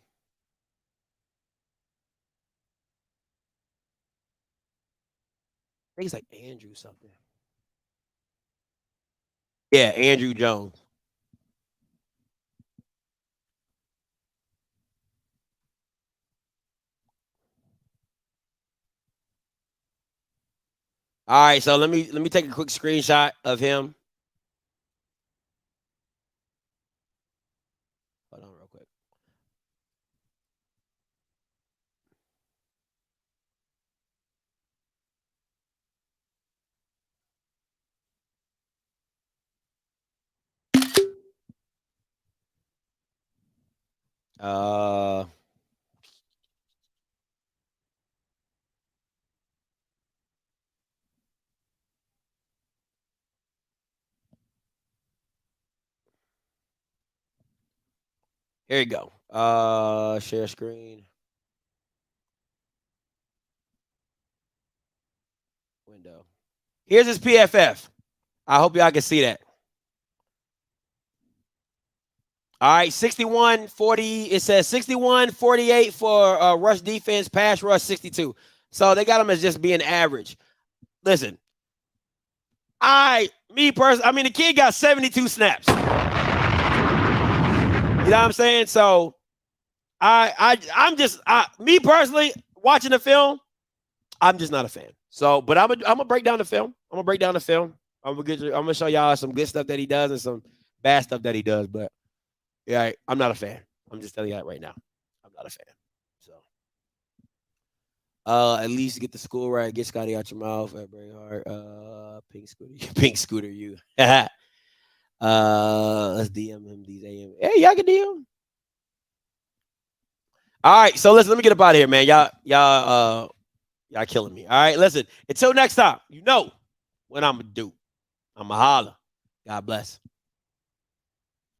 I think it's like Andrew something. Yeah, Andrew Jones. All right, so let me take a quick screenshot of him. Hold on real quick. Here you go. Share screen. Window. Here's his PFF. I hope y'all can see that. All right, 61-40. It says 61-48 for rush defense, pass rush 62. So they got him as just being average. Listen, me personally, I mean, the kid got 72 snaps. You know what I'm saying? So I'm just me personally watching the film, I'm just not a fan. So, but I'm gonna break down the film. I'm gonna break down the film. I'm gonna show y'all some good stuff that he does and some bad stuff that he does. But yeah, I'm not a fan. I'm just telling you that right now. I'm not a fan. So, at least get the school right. Get Scotty out your mouth. Very hard. Pink scooter, you. Let's DM him these AM. Hey, y'all can DM. All right, so listen. Let me get up out of here, man. Y'all killing me. All right, listen. Until next time, you know what I'm gonna do. I'm gonna holler. God bless.